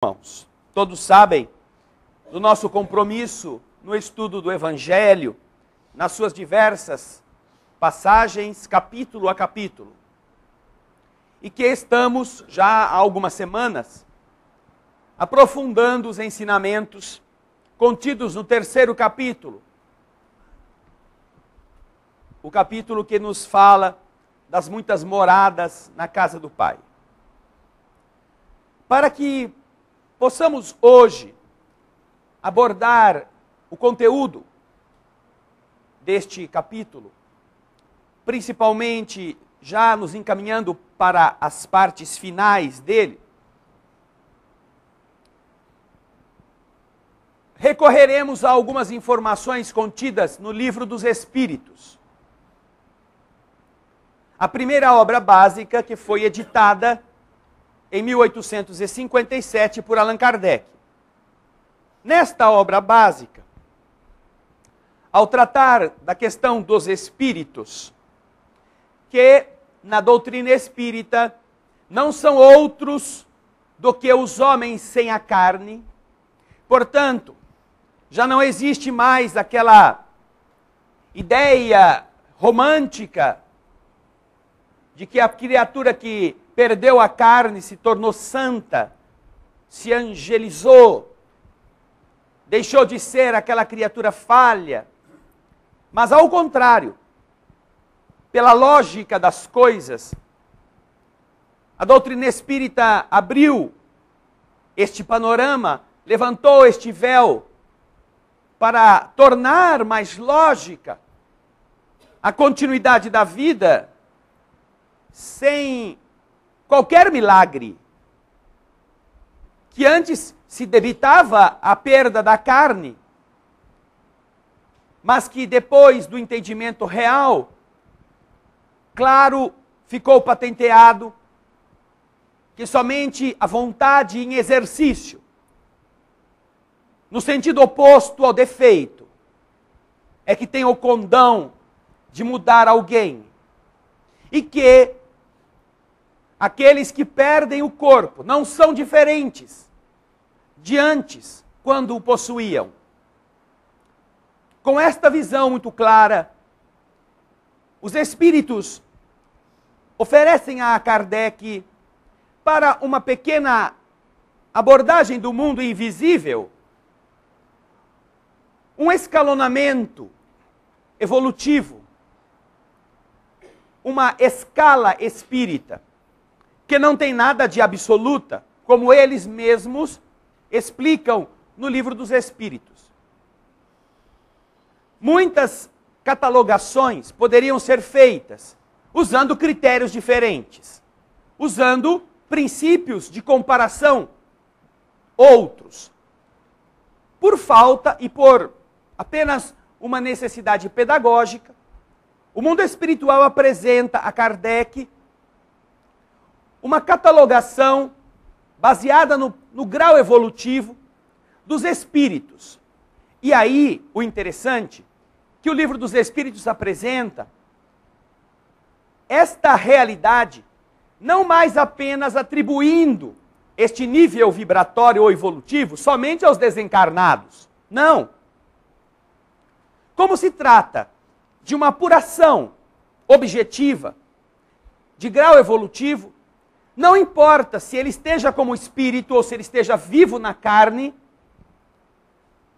Irmãos, todos sabem do nosso compromisso no estudo do Evangelho, nas suas diversas passagens, capítulo a capítulo. E que estamos, já há algumas semanas, aprofundando os ensinamentos contidos no terceiro capítulo. O capítulo que nos fala das muitas moradas na casa do Pai. Para que possamos hoje abordar o conteúdo deste capítulo, principalmente já nos encaminhando para as partes finais dele, recorreremos a algumas informações contidas no Livro dos Espíritos. A primeira obra básica que foi editada em 1857 por Allan Kardec. Nesta obra básica, ao tratar da questão dos espíritos, que na doutrina espírita não são outros do que os homens sem a carne, portanto, já não existe mais aquela ideia romântica de que a criatura que perdeu a carne, se tornou santa, se angelizou, deixou de ser aquela criatura falha. Mas ao contrário, pela lógica das coisas, a doutrina espírita abriu este panorama, levantou este véu para tornar mais lógica a continuidade da vida sem qualquer milagre, que antes se debitava a perda da carne, mas que depois do entendimento real, claro, ficou patenteado que somente a vontade em exercício, no sentido oposto ao defeito, é que tem o condão de mudar alguém, e que aqueles que perdem o corpo não são diferentes de antes, quando o possuíam. Com esta visão muito clara, os espíritos oferecem a Kardec, para uma pequena abordagem do mundo invisível, um escalonamento evolutivo, uma escala espírita, que não tem nada de absoluta, como eles mesmos explicam no Livro dos Espíritos. Muitas catalogações poderiam ser feitas usando critérios diferentes, usando princípios de comparação outros. Por falta e por apenas uma necessidade pedagógica, o mundo espiritual apresenta a Kardec uma catalogação baseada no grau evolutivo dos espíritos. E aí, o interessante, que o Livro dos Espíritos apresenta esta realidade, não mais apenas atribuindo este nível vibratório ou evolutivo somente aos desencarnados. Não. Como se trata de uma apuração objetiva de grau evolutivo, não importa se ele esteja como espírito ou se ele esteja vivo na carne,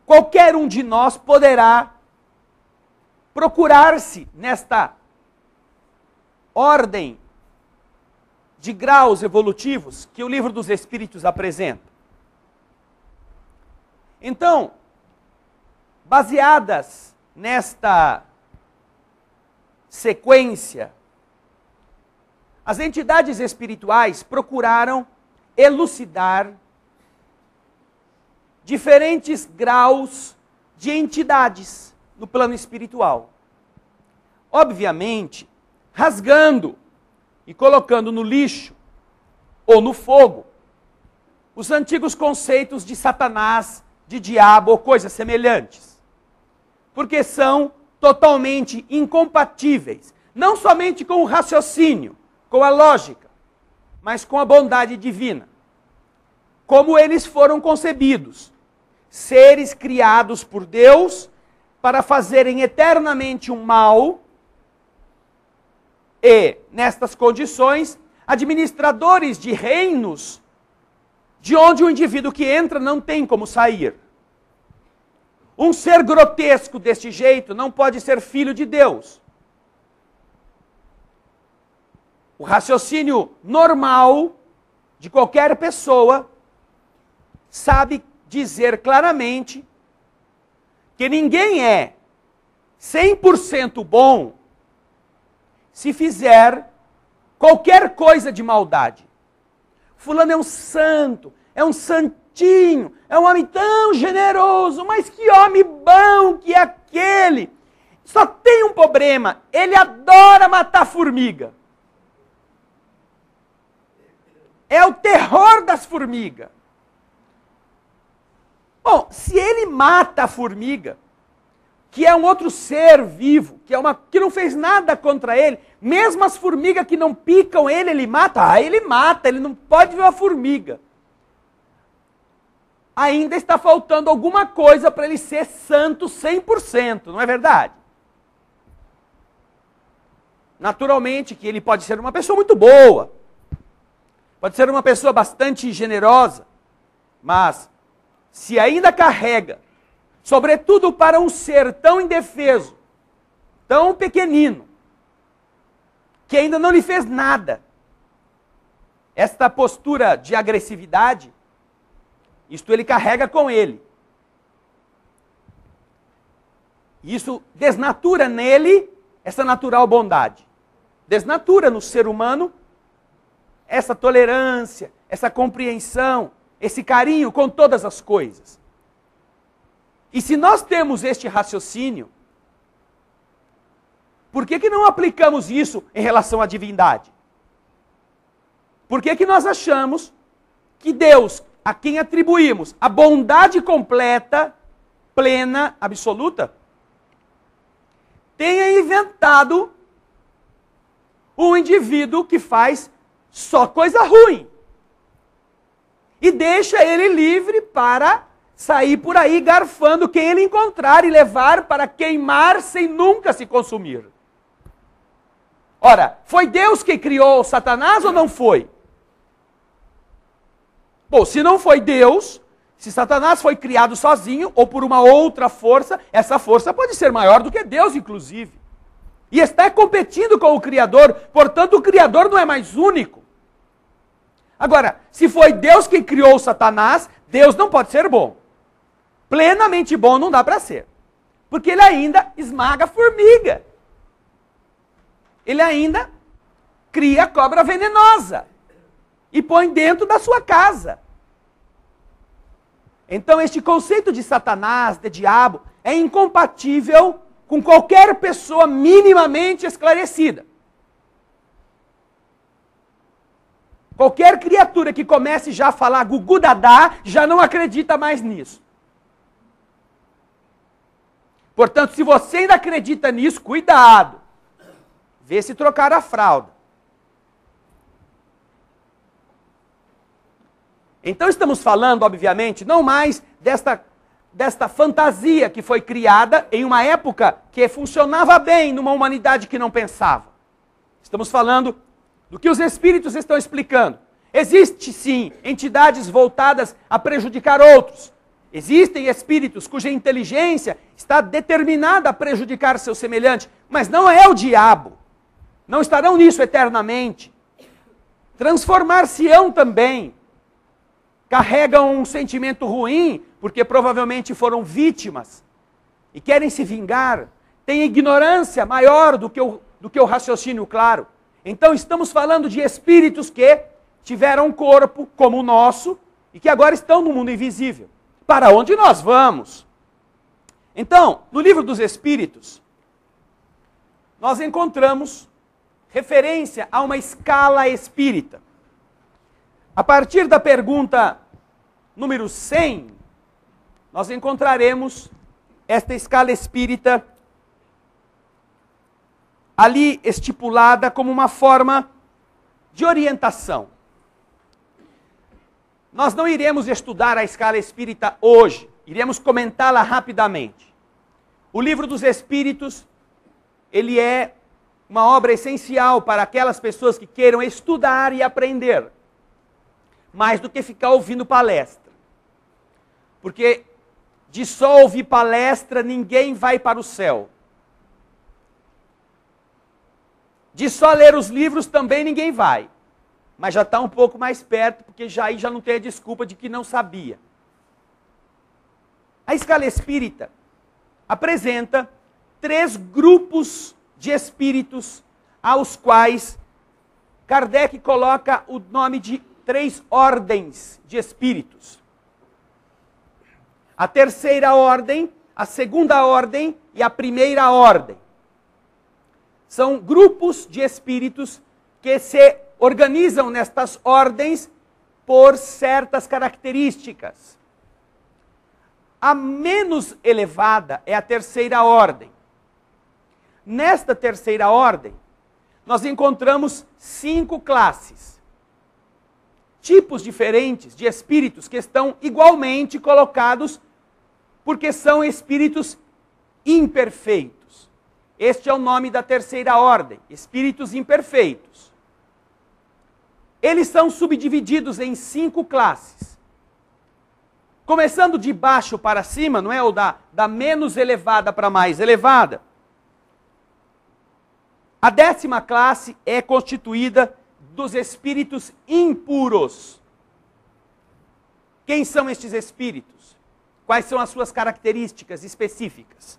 qualquer um de nós poderá procurar-se nesta ordem de graus evolutivos que o Livro dos Espíritos apresenta. Então, baseadas nesta sequência, as entidades espirituais procuraram elucidar diferentes graus de entidades no plano espiritual. Obviamente, rasgando e colocando no lixo ou no fogo os antigos conceitos de Satanás, de diabo ou coisas semelhantes. Porque são totalmente incompatíveis, não somente com o raciocínio, com a lógica, mas com a bondade divina. como eles foram concebidos. Seres criados por Deus para fazerem eternamente um mal e, nestas condições, administradores de reinos de onde o indivíduo que entra não tem como sair. Um ser grotesco deste jeito não pode ser filho de Deus. O raciocínio normal de qualquer pessoa sabe dizer claramente que ninguém é 100% bom se fizer qualquer coisa de maldade. Fulano é um santo, é um santinho, é um homem tão generoso, mas que homem bom que é aquele. Só tem um problema, ele adora matar formiga. É o terror das formigas. Bom, se ele mata a formiga, que é um outro ser vivo, que não fez nada contra ele, mesmo as formigas que não picam ele, ele mata. Ele não pode ver uma formiga. Ainda está faltando alguma coisa para ele ser santo 100%, não é verdade? Naturalmente que ele pode ser uma pessoa muito boa, pode ser uma pessoa bastante generosa, mas se ainda carrega, sobretudo para um ser tão indefeso, tão pequenino, que ainda não lhe fez nada, esta postura de agressividade, isto ele carrega com ele. Isso desnatura nele essa natural bondade. Desnatura no ser humano essa tolerância, essa compreensão, esse carinho com todas as coisas. E se nós temos este raciocínio, por que não aplicamos isso em relação à divindade? Por que nós achamos que Deus, a quem atribuímos a bondade completa, plena, absoluta, tenha inventado um indivíduo que faz só coisa ruim e deixa ele livre para sair por aí garfando quem ele encontrar e levar para queimar sem nunca se consumir? Ora, foi Deus que criou Satanás ou não foi? Bom, se não foi Deus, se Satanás foi criado sozinho ou por uma outra força, essa força pode ser maior do que Deus, inclusive. E está competindo com o Criador, portanto o Criador não é mais único. Agora, se foi Deus que criou Satanás, Deus não pode ser bom. Plenamente bom não dá para ser. Porque ele ainda esmaga a formiga. Ele ainda cria cobra venenosa e põe dentro da sua casa. Então este conceito de Satanás, de diabo, é incompatível com qualquer pessoa minimamente esclarecida. Qualquer criatura que comece já a falar gugu dadá, já não acredita mais nisso. Portanto, se você ainda acredita nisso, cuidado. Vê se trocar a fralda. Então estamos falando, obviamente, não mais desta fantasia que foi criada em uma época que funcionava bem numa humanidade que não pensava. Estamos falando do que os espíritos estão explicando. Existe sim entidades voltadas a prejudicar outros. Existem espíritos cuja inteligência está determinada a prejudicar seu semelhante, mas não é o diabo. Não estarão nisso eternamente. Transformar-se-ão também. Carregam um sentimento ruim, porque provavelmente foram vítimas, e querem se vingar. Têm ignorância maior do que o raciocínio claro. Então estamos falando de espíritos que tiveram um corpo como o nosso, e que agora estão no mundo invisível. Para onde nós vamos? Então, no livro dos Espíritos, nós encontramos referência a uma escala espírita. A partir da pergunta número 100, nós encontraremos esta escala espírita ali estipulada como uma forma de orientação. Nós não iremos estudar a escala espírita hoje, iremos comentá-la rapidamente. O Livro dos Espíritos, ele é uma obra essencial para aquelas pessoas que queiram estudar e aprender, mais do que ficar ouvindo palestra. Porque de só ouvir palestra, ninguém vai para o céu. De só ler os livros, também ninguém vai. Mas já está um pouco mais perto, porque aí já não tem a desculpa de que não sabia. A escala espírita apresenta 3 grupos de espíritos, aos quais Kardec coloca o nome de 3 ordens de espíritos. A terceira ordem, a segunda ordem e a primeira ordem. São grupos de espíritos que se organizam nestas ordens por certas características. A menos elevada é a terceira ordem. Nesta terceira ordem, nós encontramos 5 classes. Tipos diferentes de espíritos que estão igualmente colocados porque são espíritos imperfeitos. Este é o nome da terceira ordem, espíritos imperfeitos. Eles são subdivididos em 5 classes. Começando de baixo para cima, não é? Ou da menos elevada para a mais elevada. A 10ª classe é constituída dos espíritos impuros. Quem são estes espíritos? Quais são as suas características específicas?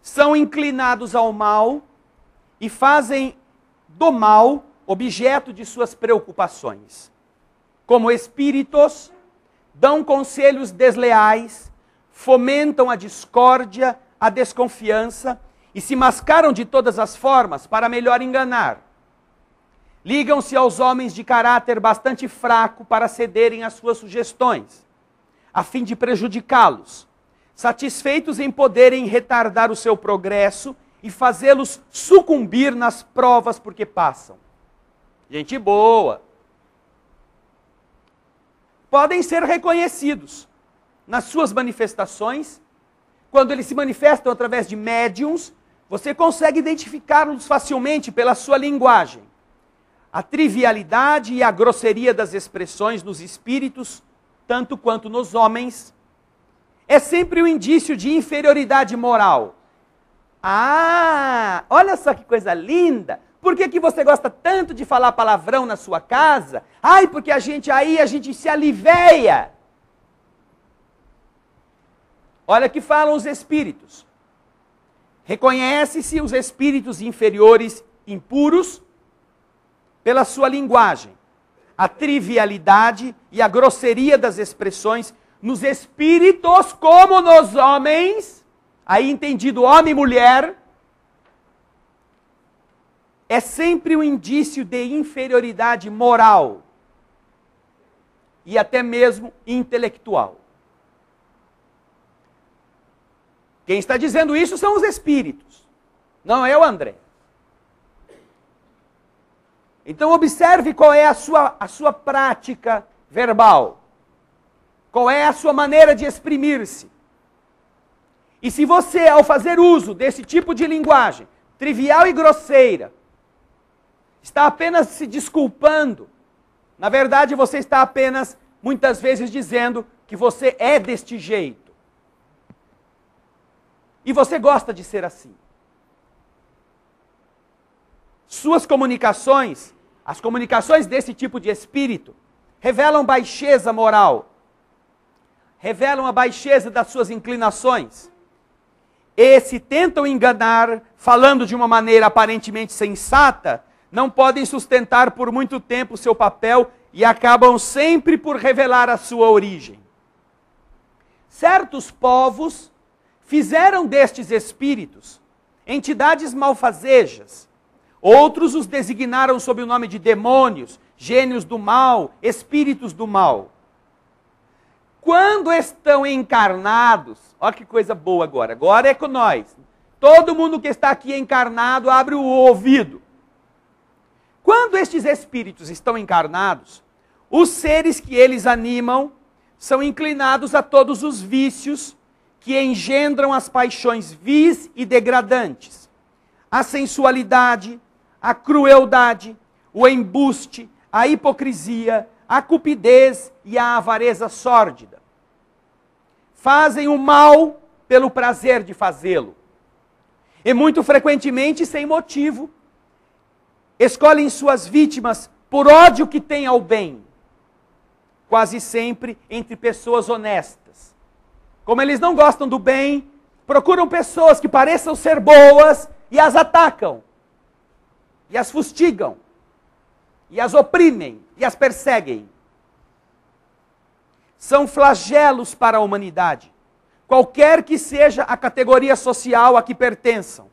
São inclinados ao mal e fazem do mal objeto de suas preocupações. Como espíritos, dão conselhos desleais, fomentam a discórdia, a desconfiança e se mascaram de todas as formas para melhor enganar. Ligam-se aos homens de caráter bastante fraco para cederem às suas sugestões, a fim de prejudicá-los, satisfeitos em poderem retardar o seu progresso e fazê-los sucumbir nas provas porque passam. Gente boa. Podem ser reconhecidos nas suas manifestações. Quando eles se manifestam através de médiums, você consegue identificá-los facilmente pela sua linguagem. A trivialidade e a grosseria das expressões nos espíritos, tanto quanto nos homens, é sempre um indício de inferioridade moral. Ah, olha só que coisa linda! Por que você gosta tanto de falar palavrão na sua casa? Ai, porque a gente se aliveia. Olha que falam os espíritos. Reconhece-se os espíritos inferiores impuros pela sua linguagem, a trivialidade e a grosseria das expressões nos espíritos como nos homens, aí entendido homem e mulher, é sempre um indício de inferioridade moral e até mesmo intelectual. Quem está dizendo isso são os espíritos, não é o André. Então observe qual é a sua prática verbal, qual é a sua maneira de exprimir-se. E se você, ao fazer uso desse tipo de linguagem, trivial e grosseira, está apenas se desculpando, na verdade você está apenas, muitas vezes, dizendo que você é deste jeito. E você gosta de ser assim. Suas comunicações, as comunicações desse tipo de espírito, revelam baixeza moral, revelam a baixeza das suas inclinações. E se tentam enganar, falando de uma maneira aparentemente sensata, não podem sustentar por muito tempo o seu papel e acabam sempre por revelar a sua origem. Certos povos fizeram destes espíritos entidades malfazejas. Outros os designaram sob o nome de demônios, gênios do mal, espíritos do mal. Quando estão encarnados, olha que coisa boa agora é com nós. Todo mundo que está aqui encarnado abre o ouvido. Quando estes espíritos estão encarnados, os seres que eles animam são inclinados a todos os vícios que engendram as paixões vis e degradantes, a sensualidade, a crueldade, o embuste, a hipocrisia, a cupidez e a avareza sórdida. Fazem o mal pelo prazer de fazê-lo. E muito frequentemente sem motivo. Escolhem suas vítimas por ódio que têm ao bem. Quase sempre entre pessoas honestas. Como eles não gostam do bem, procuram pessoas que pareçam ser boas e as atacam. E as fustigam. E as oprimem. E as perseguem. São flagelos para a humanidade. Qualquer que seja a categoria social a que pertençam.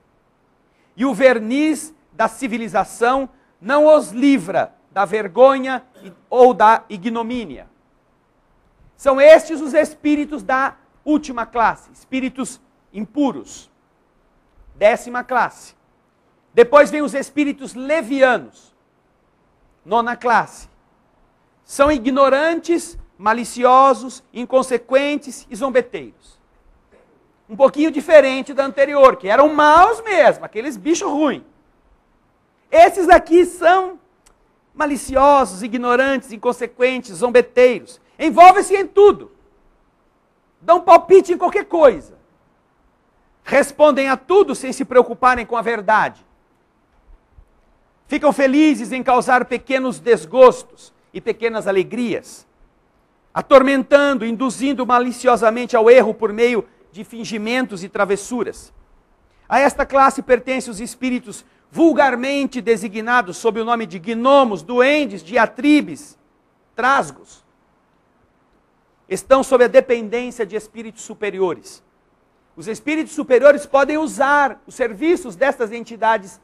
E o verniz da civilização não os livra da vergonha ou da ignomínia. São estes os espíritos da última classe, espíritos impuros. 10ª classe. Depois vem os espíritos levianos. 9ª classe. São ignorantes, maliciosos, inconsequentes e zombeteiros. Um pouquinho diferente da anterior, que eram maus mesmo, aqueles bichos ruins. Esses aqui são maliciosos, ignorantes, inconsequentes, zombeteiros. Envolvem-se em tudo. Dão palpite em qualquer coisa. Respondem a tudo sem se preocuparem com a verdade. Ficam felizes em causar pequenos desgostos e pequenas alegrias. Atormentando, induzindo maliciosamente ao erro por meio de fingimentos e travessuras. A esta classe pertencem os espíritos vulgarmente designados sob o nome de gnomos, duendes, diatribes, trasgos. Estão sob a dependência de espíritos superiores. Os espíritos superiores podem usar os serviços destas entidades,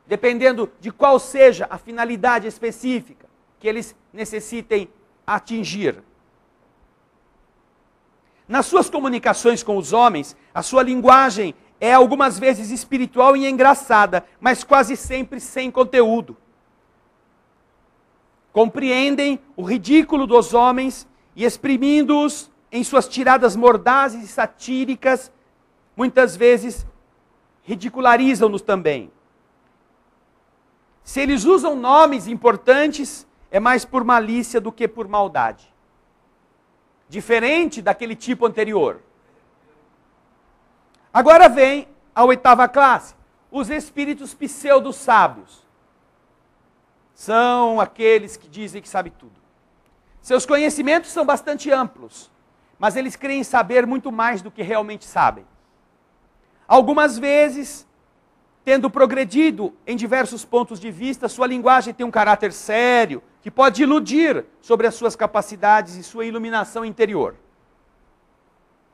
dependendo de qual seja a finalidade específica que eles necessitem atingir. Nas suas comunicações com os homens, a sua linguagem é algumas vezes espiritual e engraçada, mas quase sempre sem conteúdo. Compreendem o ridículo dos homens e, exprimindo-os em suas tiradas mordazes e satíricas, muitas vezes ridicularizam-nos também. Se eles usam nomes importantes, é mais por malícia do que por maldade. Diferente daquele tipo anterior. Agora vem a 8ª classe, os espíritos pseudo-sábios. São aqueles que dizem que sabem tudo. Seus conhecimentos são bastante amplos, mas eles creem saber muito mais do que realmente sabem. Algumas vezes, tendo progredido em diversos pontos de vista, sua linguagem tem um caráter sério, que pode iludir sobre as suas capacidades e sua iluminação interior.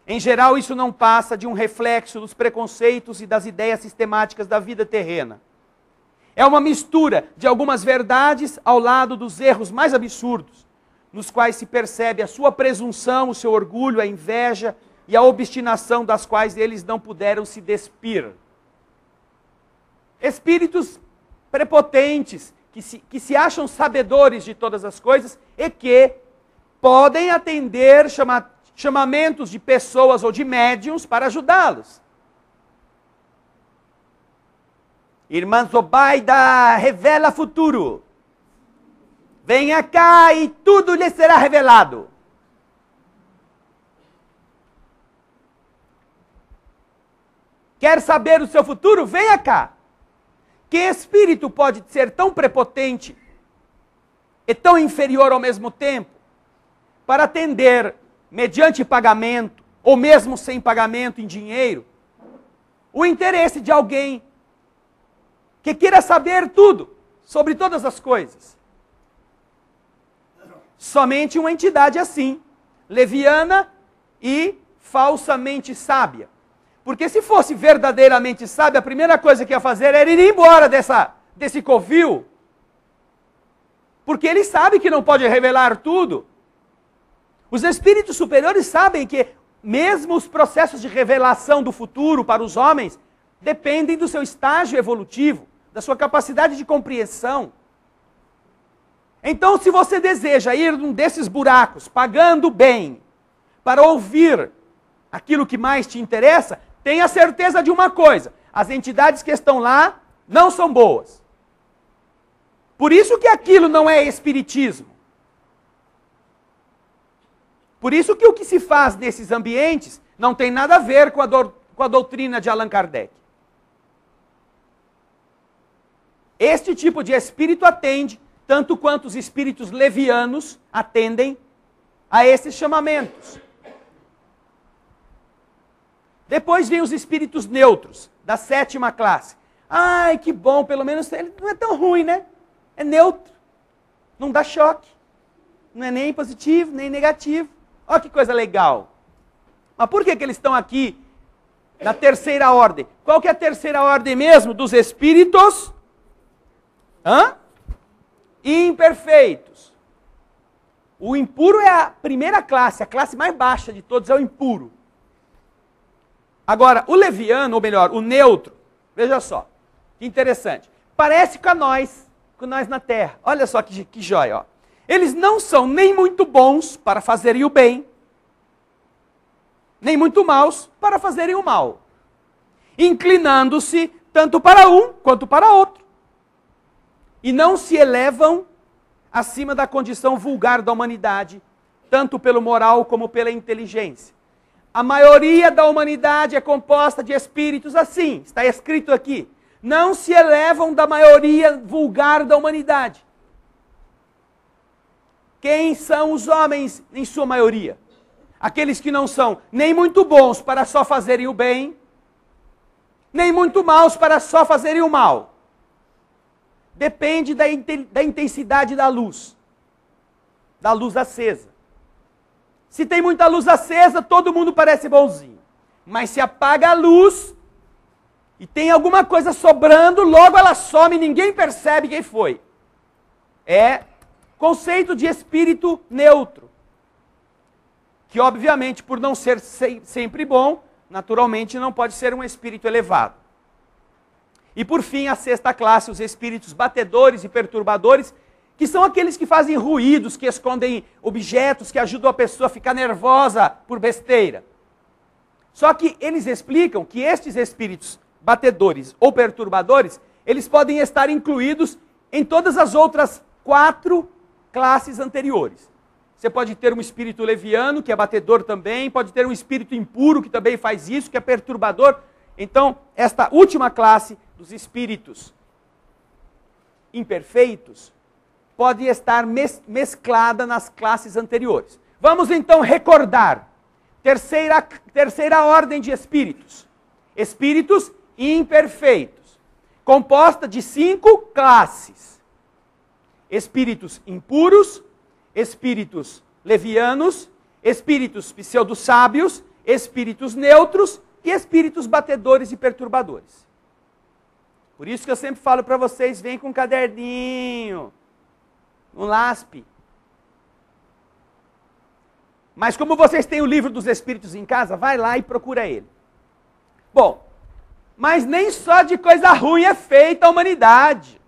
Em geral, isso não passa de um reflexo dos preconceitos e das ideias sistemáticas da vida terrena. É uma mistura de algumas verdades ao lado dos erros mais absurdos, nos quais se percebe a sua presunção, o seu orgulho, a inveja e a obstinação das quais eles não puderam se despir. Espíritos prepotentes, que se acham sabedores de todas as coisas e que podem atender chamamentos de pessoas ou de médiuns para ajudá-los. Irmã Zobaida revela futuro. Venha cá e tudo lhe será revelado. Quer saber o seu futuro? Venha cá. Que espírito pode ser tão prepotente e tão inferior ao mesmo tempo para atender, mediante pagamento, ou mesmo sem pagamento em dinheiro, o interesse de alguém que queira saber tudo sobre todas as coisas? Somente uma entidade assim, leviana e falsamente sábia. Porque se fosse verdadeiramente sábio, a primeira coisa que ia fazer era ir embora desse covil. Porque ele sabe que não pode revelar tudo. Os espíritos superiores sabem que mesmo os processos de revelação do futuro para os homens dependem do seu estágio evolutivo, da sua capacidade de compreensão. Então, se você deseja ir num desses buracos, pagando bem, para ouvir aquilo que mais te interessa, tenha certeza de uma coisa: as entidades que estão lá não são boas. Por isso que aquilo não é espiritismo. Por isso que o que se faz nesses ambientes não tem nada a ver com a doutrina de Allan Kardec. Este tipo de espírito atende, tanto quanto os espíritos levianos atendem a esses chamamentos. Depois vem os espíritos neutros, da 7ª classe. Ai, que bom, pelo menos ele não é tão ruim, né? É neutro, não dá choque, não é nem positivo, nem negativo. Olha que coisa legal. Mas por que eles estão aqui na 3ª ordem? Qual que é a 3ª ordem mesmo? Dos espíritos imperfeitos. O impuro é a primeira classe, a classe mais baixa de todos é o impuro. Agora, o leviano, ou melhor, o neutro, veja só, que interessante. Parece com nós na Terra. Olha só que joia, ó. Eles não são nem muito bons para fazerem o bem, nem muito maus para fazerem o mal, inclinando-se tanto para um quanto para outro. E não se elevam acima da condição vulgar da humanidade, tanto pelo moral como pela inteligência. A maioria da humanidade é composta de espíritos assim, está escrito aqui. Não se elevam da maioria vulgar da humanidade. Quem são os homens em sua maioria? Aqueles que não são nem muito bons para só fazerem o bem, nem muito maus para só fazerem o mal. Depende da intensidade da luz acesa. Se tem muita luz acesa, todo mundo parece bonzinho. Mas se apaga a luz e tem alguma coisa sobrando, logo ela some e ninguém percebe quem foi. É conceito de espírito neutro. Que obviamente, por não ser sempre bom, naturalmente não pode ser um espírito elevado. E por fim, a 6ª classe, os espíritos batedores e perturbadores, que são aqueles que fazem ruídos, que escondem objetos, que ajudam a pessoa a ficar nervosa por besteira. Só que eles explicam que estes espíritos batedores ou perturbadores, eles podem estar incluídos em todas as outras 4 classes anteriores. Você pode ter um espírito leviano, que é batedor também, pode ter um espírito impuro, que também faz isso, que é perturbador. Então, esta última classe dos espíritos imperfeitos pode estar mesclada nas classes anteriores. Vamos então recordar. Terceira ordem de espíritos. Espíritos imperfeitos. Composta de 5 classes. Espíritos impuros, espíritos levianos, espíritos pseudo-sábios, espíritos neutros e espíritos batedores e perturbadores. Por isso que eu sempre falo para vocês, vem com um caderninho, um LASP. Mas como vocês têm o livro dos espíritos em casa, vai lá e procura ele. Bom, mas nem só de coisa ruim é feita a humanidade.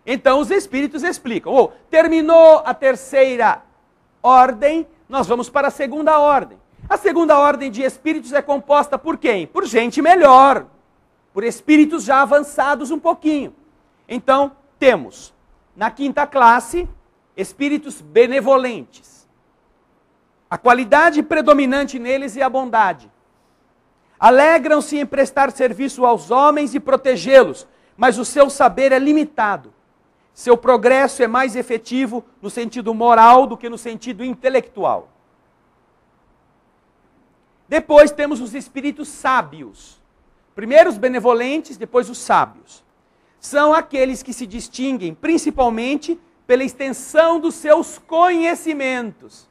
Então os espíritos explicam. Terminou a 3ª ordem, nós vamos para a 2ª ordem. A 2ª ordem de espíritos é composta por quem? Por gente melhor, por espíritos já avançados um pouquinho. Então, temos, na 5ª classe, espíritos benevolentes. A qualidade predominante neles é a bondade. Alegram-se em prestar serviço aos homens e protegê-los, mas o seu saber é limitado. Seu progresso é mais efetivo no sentido moral do que no sentido intelectual. Depois temos os espíritos sábios. Primeiro os benevolentes, depois os sábios. São aqueles que se distinguem principalmente pela extensão dos seus conhecimentos.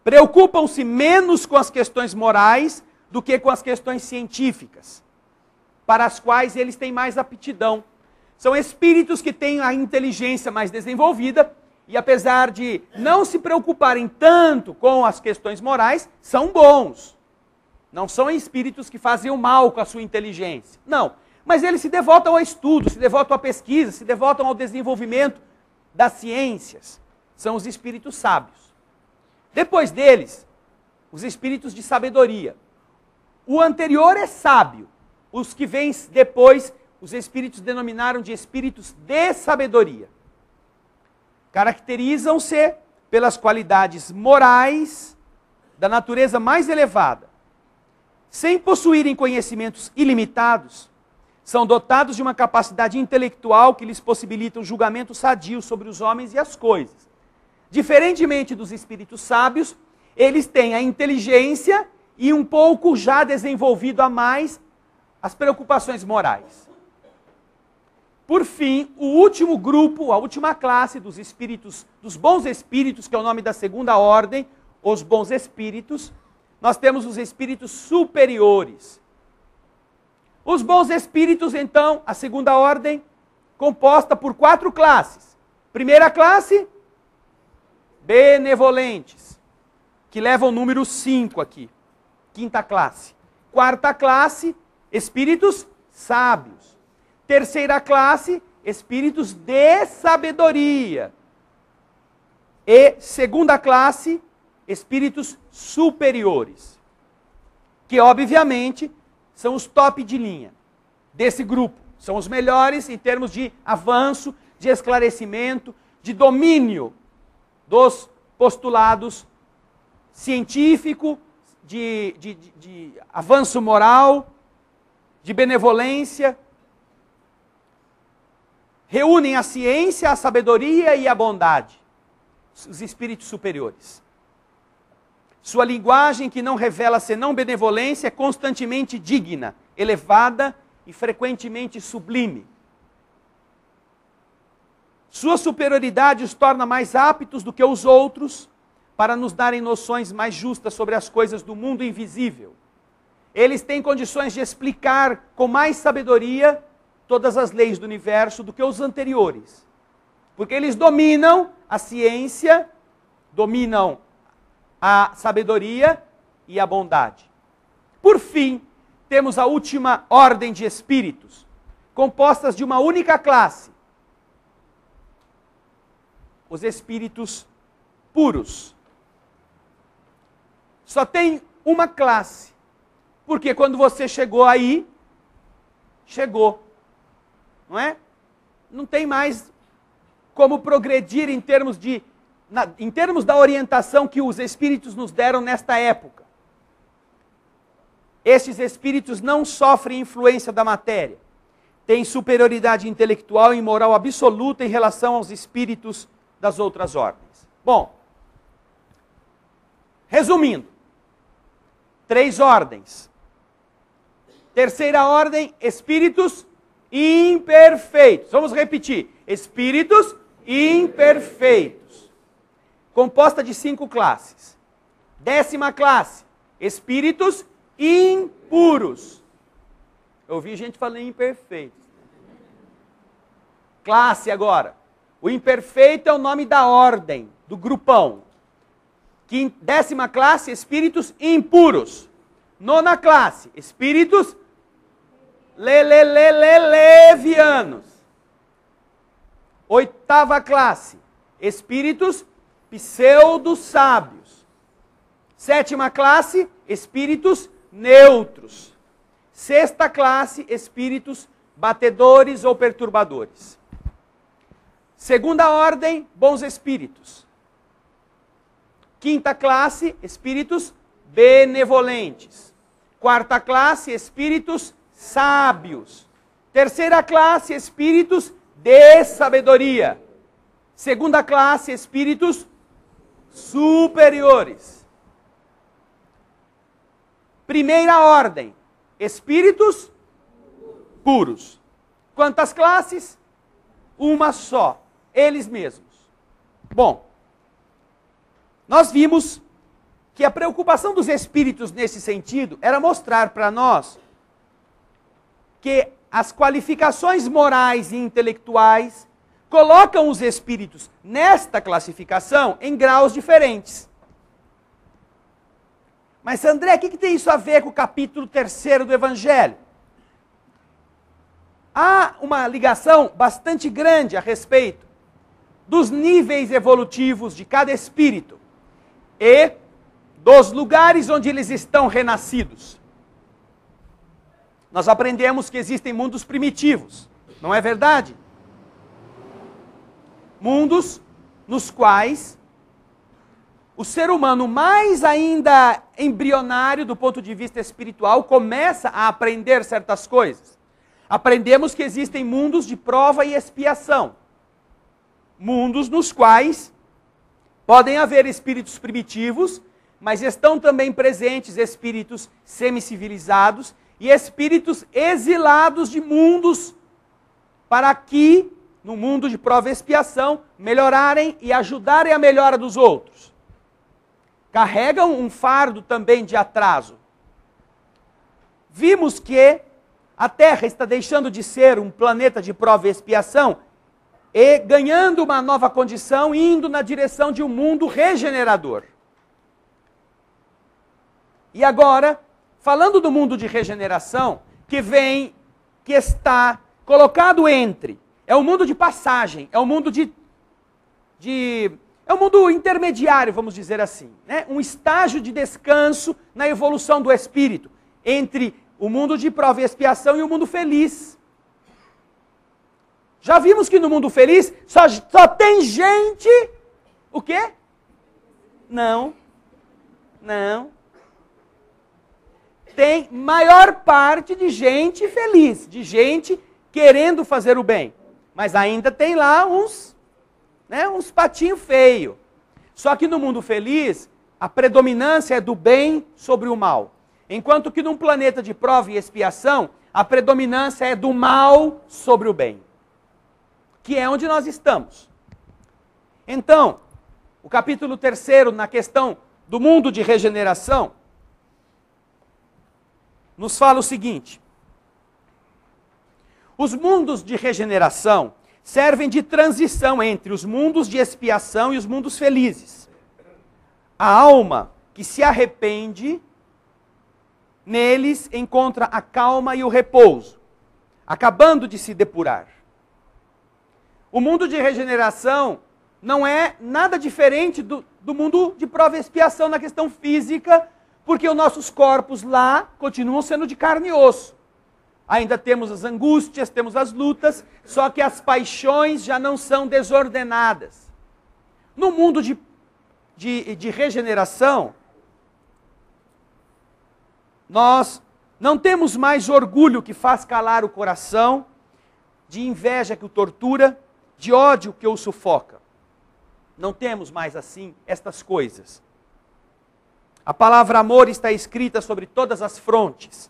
Preocupam-se menos com as questões morais do que com as questões científicas, para as quais eles têm mais aptidão. São espíritos que têm a inteligência mais desenvolvida e, apesar de não se preocuparem tanto com as questões morais, são bons. Não são espíritos que fazem o mal com a sua inteligência. Não. Mas eles se devotam ao estudo, se devotam à pesquisa, se devotam ao desenvolvimento das ciências. São os espíritos sábios. Depois deles, os espíritos de sabedoria. O anterior é sábio. Os que vêm depois, os espíritos denominaram de espíritos de sabedoria. Caracterizam-se pelas qualidades morais da natureza mais elevada. Sem possuírem conhecimentos ilimitados, são dotados de uma capacidade intelectual que lhes possibilita um julgamento sadio sobre os homens e as coisas. Diferentemente dos espíritos sábios, eles têm a inteligência e um pouco já desenvolvido a mais as preocupações morais. Por fim, o último grupo, a última classe dos espíritos, dos bons espíritos, que é o nome da segunda ordem, os bons espíritos, nós temos os espíritos superiores. Os bons espíritos, então, a segunda ordem, composta por 4 classes. Primeira classe, benevolentes, que leva o número 5 aqui. Quinta classe. Quarta classe, espíritos sábios. Terceira classe, espíritos de sabedoria. E segunda classe, espíritos superiores. Que, obviamente, são os top de linha desse grupo. São os melhores em termos de avanço, de esclarecimento, de domínio dos postulados científico, de avanço moral, de benevolência. Reúnem a ciência, a sabedoria e a bondade. Os espíritos superiores. Sua linguagem, que não revela senão benevolência, é constantemente digna, elevada e frequentemente sublime. Sua superioridade os torna mais aptos do que os outros para nos darem noções mais justas sobre as coisas do mundo invisível. Eles têm condições de explicar com mais sabedoria todas as leis do universo do que os anteriores. Porque eles dominam a ciência, dominam a sabedoria e a bondade. Por fim, temos a última ordem de espíritos, compostas de uma única classe. Os espíritos puros. Só tem uma classe. Porque quando você chegou aí, chegou. Não é? Não tem mais como progredir em termos da orientação que os espíritos nos deram nesta época. Estes espíritos não sofrem influência da matéria. Têm superioridade intelectual e moral absoluta em relação aos espíritos das outras ordens. Bom, resumindo, 3 ordens. Terceira ordem, espíritos imperfeitos. Vamos repetir. Espíritos imperfeitos. Composta de 5 classes. 10ª classe, espíritos impuros. Eu ouvi gente falando imperfeitos. Classe agora. O imperfeito é o nome da ordem, do grupão. 10ª classe, espíritos impuros. 9ª classe, espíritos levianos. 8ª classe, espíritos pseudo-sábios. 7ª classe, espíritos neutros. 6ª classe, espíritos batedores ou perturbadores. 2ª ordem, bons espíritos. 5ª classe, espíritos benevolentes. 4ª classe, espíritos sábios. 3ª classe, espíritos de sabedoria. 2ª classe, espíritos superiores. 1ª ordem, espíritos puros. Quantas classes? Uma só, eles mesmos. Bom, nós vimos que a preocupação dos espíritos nesse sentido era mostrar para nós que as qualificações morais e intelectuais colocam os espíritos nesta classificação em graus diferentes. Mas André, o que tem isso a ver com o capítulo 3º do Evangelho? há uma ligação bastante grande a respeito dos níveis evolutivos de cada espírito e dos lugares onde eles estão renascidos. Nós aprendemos que existem mundos primitivos, não é verdade? Mundos nos quais o ser humano, mais ainda embrionário do ponto de vista espiritual, começa a aprender certas coisas. Aprendemos que existem mundos de prova e expiação. Mundos nos quais podem haver espíritos primitivos, mas estão também presentes espíritos semicivilizados e espíritos exilados de mundos para que, no mundo de prova e expiação, melhorarem e ajudarem a melhora dos outros. Carregam um fardo também de atraso. Vimos que a Terra está deixando de ser um planeta de prova e expiação e ganhando uma nova condição, indo na direção de um mundo regenerador. E agora, falando do mundo de regeneração, que está colocado entre, é um mundo de passagem, é um mundo é um mundo intermediário, vamos dizer assim, né? Um estágio de descanso na evolução do espírito, entre o mundo de prova e expiação e o mundo feliz. Já vimos que no mundo feliz só tem gente, o quê? Não. Tem maior parte de gente feliz, de gente querendo fazer o bem. Mas ainda tem lá uns patinhos feios. Só que no mundo feliz, a predominância é do bem sobre o mal. Enquanto que num planeta de prova e expiação, a predominância é do mal sobre o bem. Que é onde nós estamos. Então, o capítulo 3, na questão do mundo de regeneração, nos fala o seguinte: os mundos de regeneração servem de transição entre os mundos de expiação e os mundos felizes. A alma que se arrepende, neles encontra a calma e o repouso, acabando de se depurar. O mundo de regeneração não é nada diferente do mundo de prova e expiação na questão física, porque os nossos corpos lá continuam sendo de carne e osso. Ainda temos as angústias, temos as lutas, só que as paixões já não são desordenadas. No mundo de regeneração, nós não temos mais orgulho que faz calar o coração, de inveja que o tortura, de ódio que o sufoca. Não temos mais assim estas coisas. A palavra amor está escrita sobre todas as frontes.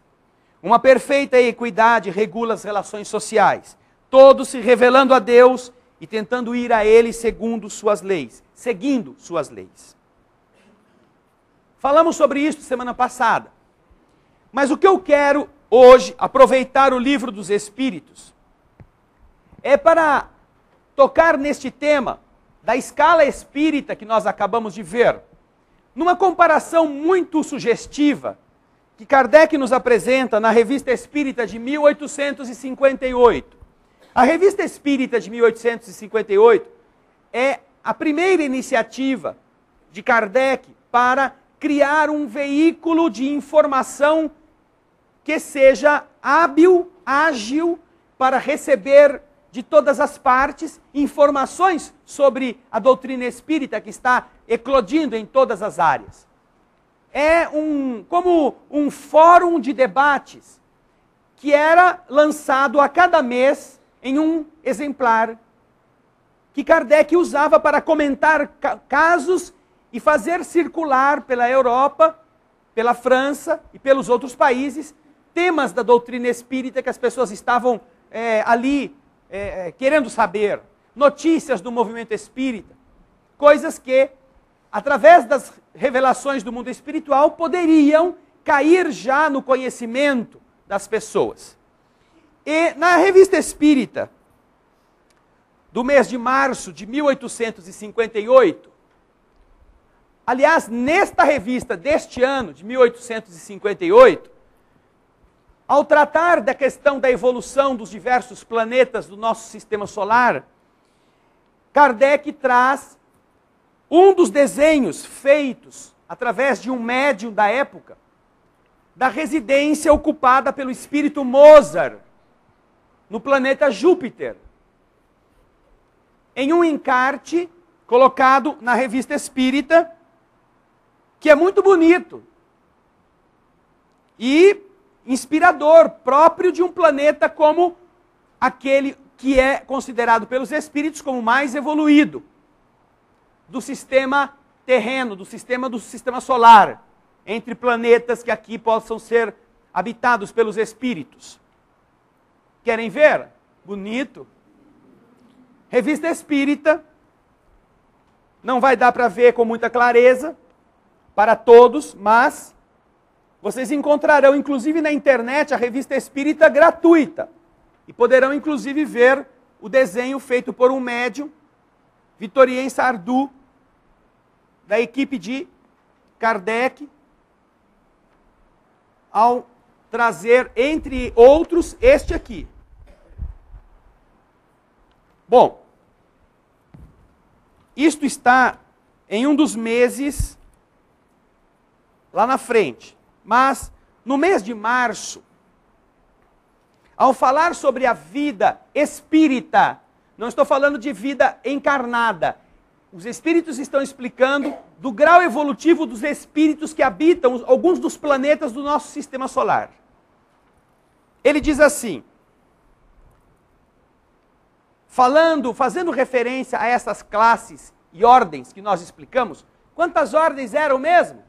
Uma perfeita equidade regula as relações sociais, todos se revelando a Deus e tentando ir a Ele segundo suas leis, seguindo suas leis. Falamos sobre isso semana passada. Mas o que eu quero hoje, aproveitar o livro dos Espíritos, é para tocar neste tema da escala espírita que nós acabamos de ver, numa comparação muito sugestiva, que Kardec nos apresenta na Revista Espírita de 1858. A Revista Espírita de 1858 é a primeira iniciativa de Kardec para criar um veículo de informação que seja hábil, ágil, para receber de todas as partes informações sobre a doutrina espírita que está eclodindo em todas as áreas. É como um fórum de debates que era lançado a cada mês em um exemplar que Kardec usava para comentar casos e fazer circular pela Europa, pela França e pelos outros países temas da doutrina espírita que as pessoas estavam ali querendo saber, notícias do movimento espírita, coisas que, através das revelações do mundo espiritual, poderiam cair já no conhecimento das pessoas. E na Revista Espírita, do mês de março de 1858, aliás, nesta revista deste ano, de 1858, ao tratar da questão da evolução dos diversos planetas do nosso sistema solar, Kardec traz um dos desenhos feitos através de um médium da época, da residência ocupada pelo espírito Mozart, no planeta Júpiter, em um encarte colocado na Revista Espírita, que é muito bonito e inspirador, próprio de um planeta como aquele que é considerado pelos espíritos como mais evoluído do sistema terreno, do sistema solar, entre planetas que aqui possam ser habitados pelos espíritos. Querem ver? Bonito. Revista Espírita, não vai dar para ver com muita clareza para todos, mas vocês encontrarão, inclusive na internet, a Revista Espírita gratuita. E poderão, inclusive, ver o desenho feito por um médium, Vitorien Sardou, da equipe de Kardec, ao trazer, entre outros, este aqui. Bom, isto está em um dos meses lá na frente. Mas, no mês de março, ao falar sobre a vida espírita, não estou falando de vida encarnada, os espíritos estão explicando do grau evolutivo dos espíritos que habitam alguns dos planetas do nosso sistema solar. Ele diz assim, fazendo referência a essas classes e ordens que nós explicamos, quantas ordens eram mesmo?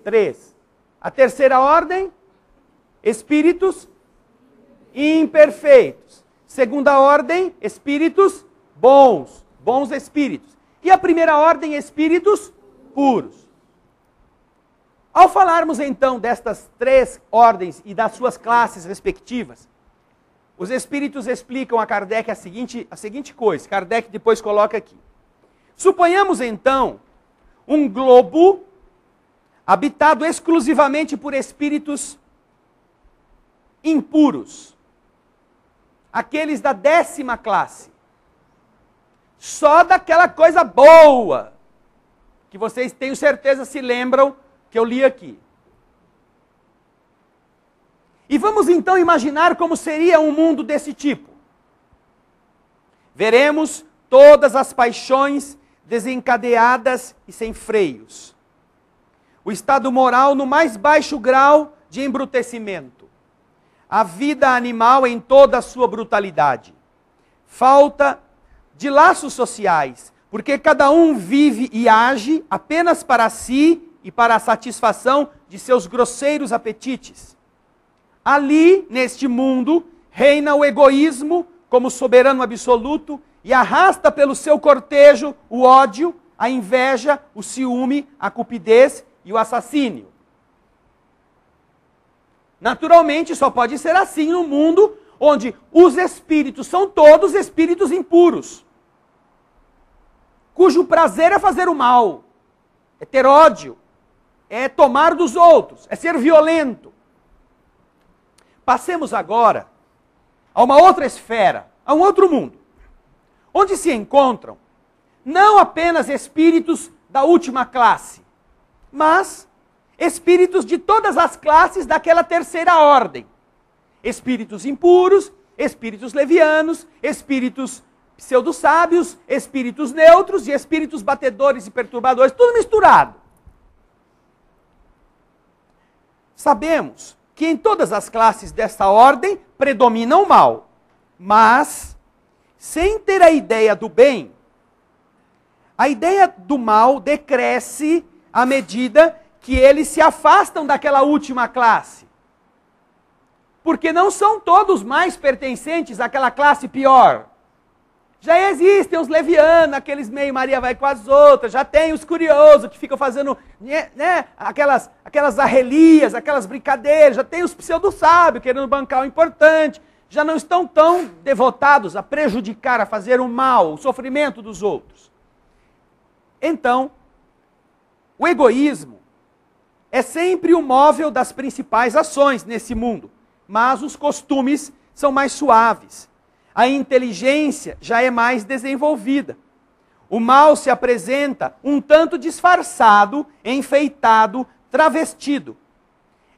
3. A terceira ordem, espíritos imperfeitos. Segunda ordem, espíritos bons espíritos. E a primeira ordem, espíritos puros. Ao falarmos então destas 3 ordens e das suas classes respectivas, os espíritos explicam a Kardec a seguinte coisa. Kardec depois coloca aqui. Suponhamos então um globo habitado exclusivamente por espíritos impuros, aqueles da 10ª classe, só daquela coisa boa, que vocês tenho certeza se lembram que eu li aqui. E vamos então imaginar como seria um mundo desse tipo. Veremos todas as paixões desencadeadas e sem freios. O estado moral no mais baixo grau de embrutecimento. A vida animal em toda a sua brutalidade. Falta de laços sociais, porque cada um vive e age apenas para si e para a satisfação de seus grosseiros apetites. Ali, neste mundo, reina o egoísmo como soberano absoluto e arrasta pelo seu cortejo o ódio, a inveja, o ciúme, a cupidez e o assassínio. Naturalmente, só pode ser assim no mundo onde os espíritos são todos espíritos impuros, cujo prazer é fazer o mal, é ter ódio, é tomar dos outros, é ser violento. Passemos agora a uma outra esfera, a um outro mundo, onde se encontram não apenas espíritos da última classe, mas espíritos de todas as classes daquela terceira ordem. Espíritos impuros, espíritos levianos, espíritos pseudo-sábios, espíritos neutros e espíritos batedores e perturbadores, tudo misturado. Sabemos que em todas as classes dessa ordem predomina o mal, mas sem ter a ideia do bem, a ideia do mal decresce à medida que eles se afastam daquela última classe. Porque não são todos mais pertencentes àquela classe pior. Já existem os levianos, aqueles meio Maria vai com as outras, já tem os curiosos que ficam fazendo aquelas arrelias, aquelas brincadeiras, já tem os pseudo-sábios querendo bancar o importante, já não estão tão devotados a prejudicar, a fazer o mal, o sofrimento dos outros. Então, o egoísmo é sempre o móvel das principais ações nesse mundo, mas os costumes são mais suaves. A inteligência já é mais desenvolvida. O mal se apresenta um tanto disfarçado, enfeitado, travestido.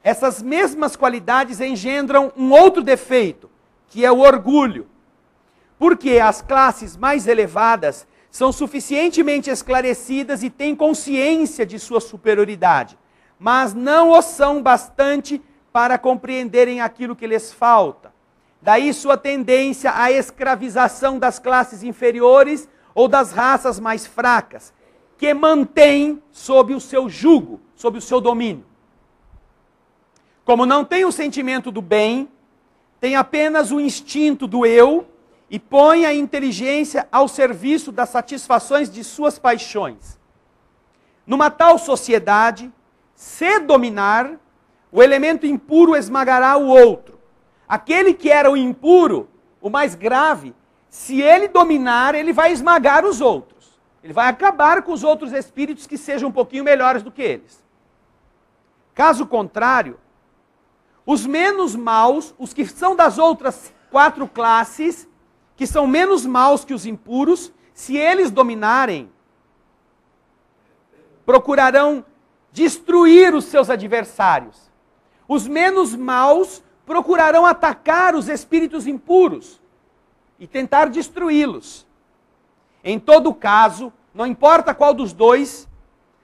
Essas mesmas qualidades engendram um outro defeito, que é o orgulho. Porque as classes mais elevadas são suficientemente esclarecidas e têm consciência de sua superioridade, mas não o são bastante para compreenderem aquilo que lhes falta. Daí sua tendência à escravização das classes inferiores ou das raças mais fracas, que mantém sob o seu jugo, sob o seu domínio. Como não tem o sentimento do bem, tem apenas o instinto do eu e põe a inteligência ao serviço das satisfações de suas paixões. Numa tal sociedade, se dominar, o elemento impuro esmagará o outro. Aquele que era o impuro, o mais grave, se ele dominar, ele vai esmagar os outros. Ele vai acabar com os outros espíritos que sejam um pouquinho melhores do que eles. Caso contrário, os menos maus, os que são das outras 4 classes, que são menos maus que os impuros, se eles dominarem, procurarão destruir os seus adversários. Os menos maus procurarão atacar os espíritos impuros e tentar destruí-los. Em todo caso, não importa qual dos dois,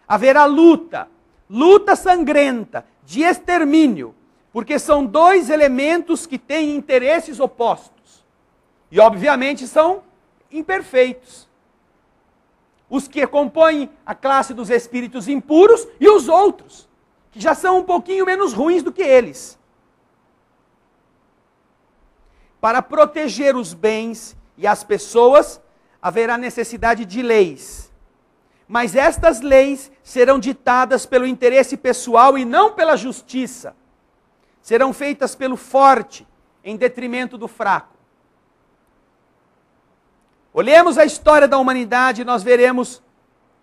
haverá luta, luta sangrenta, de extermínio, porque são 2 elementos que têm interesses opostos. E obviamente são imperfeitos. Os que compõem a classe dos espíritos impuros e os outros, que já são um pouquinho menos ruins do que eles. Para proteger os bens e as pessoas, haverá necessidade de leis. Mas estas leis serão ditadas pelo interesse pessoal e não pela justiça. Serão feitas pelo forte, em detrimento do fraco. Olhemos a história da humanidade e nós veremos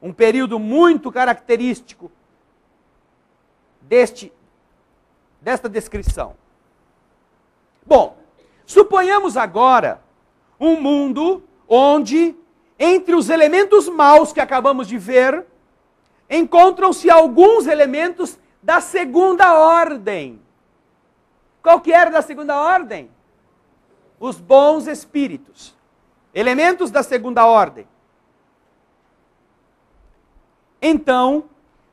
um período muito característico desta descrição. Bom, suponhamos agora um mundo onde, entre os elementos maus que acabamos de ver, encontram-se alguns elementos da segunda ordem. Qual que era da segunda ordem? Os bons espíritos. Elementos da segunda ordem. Então,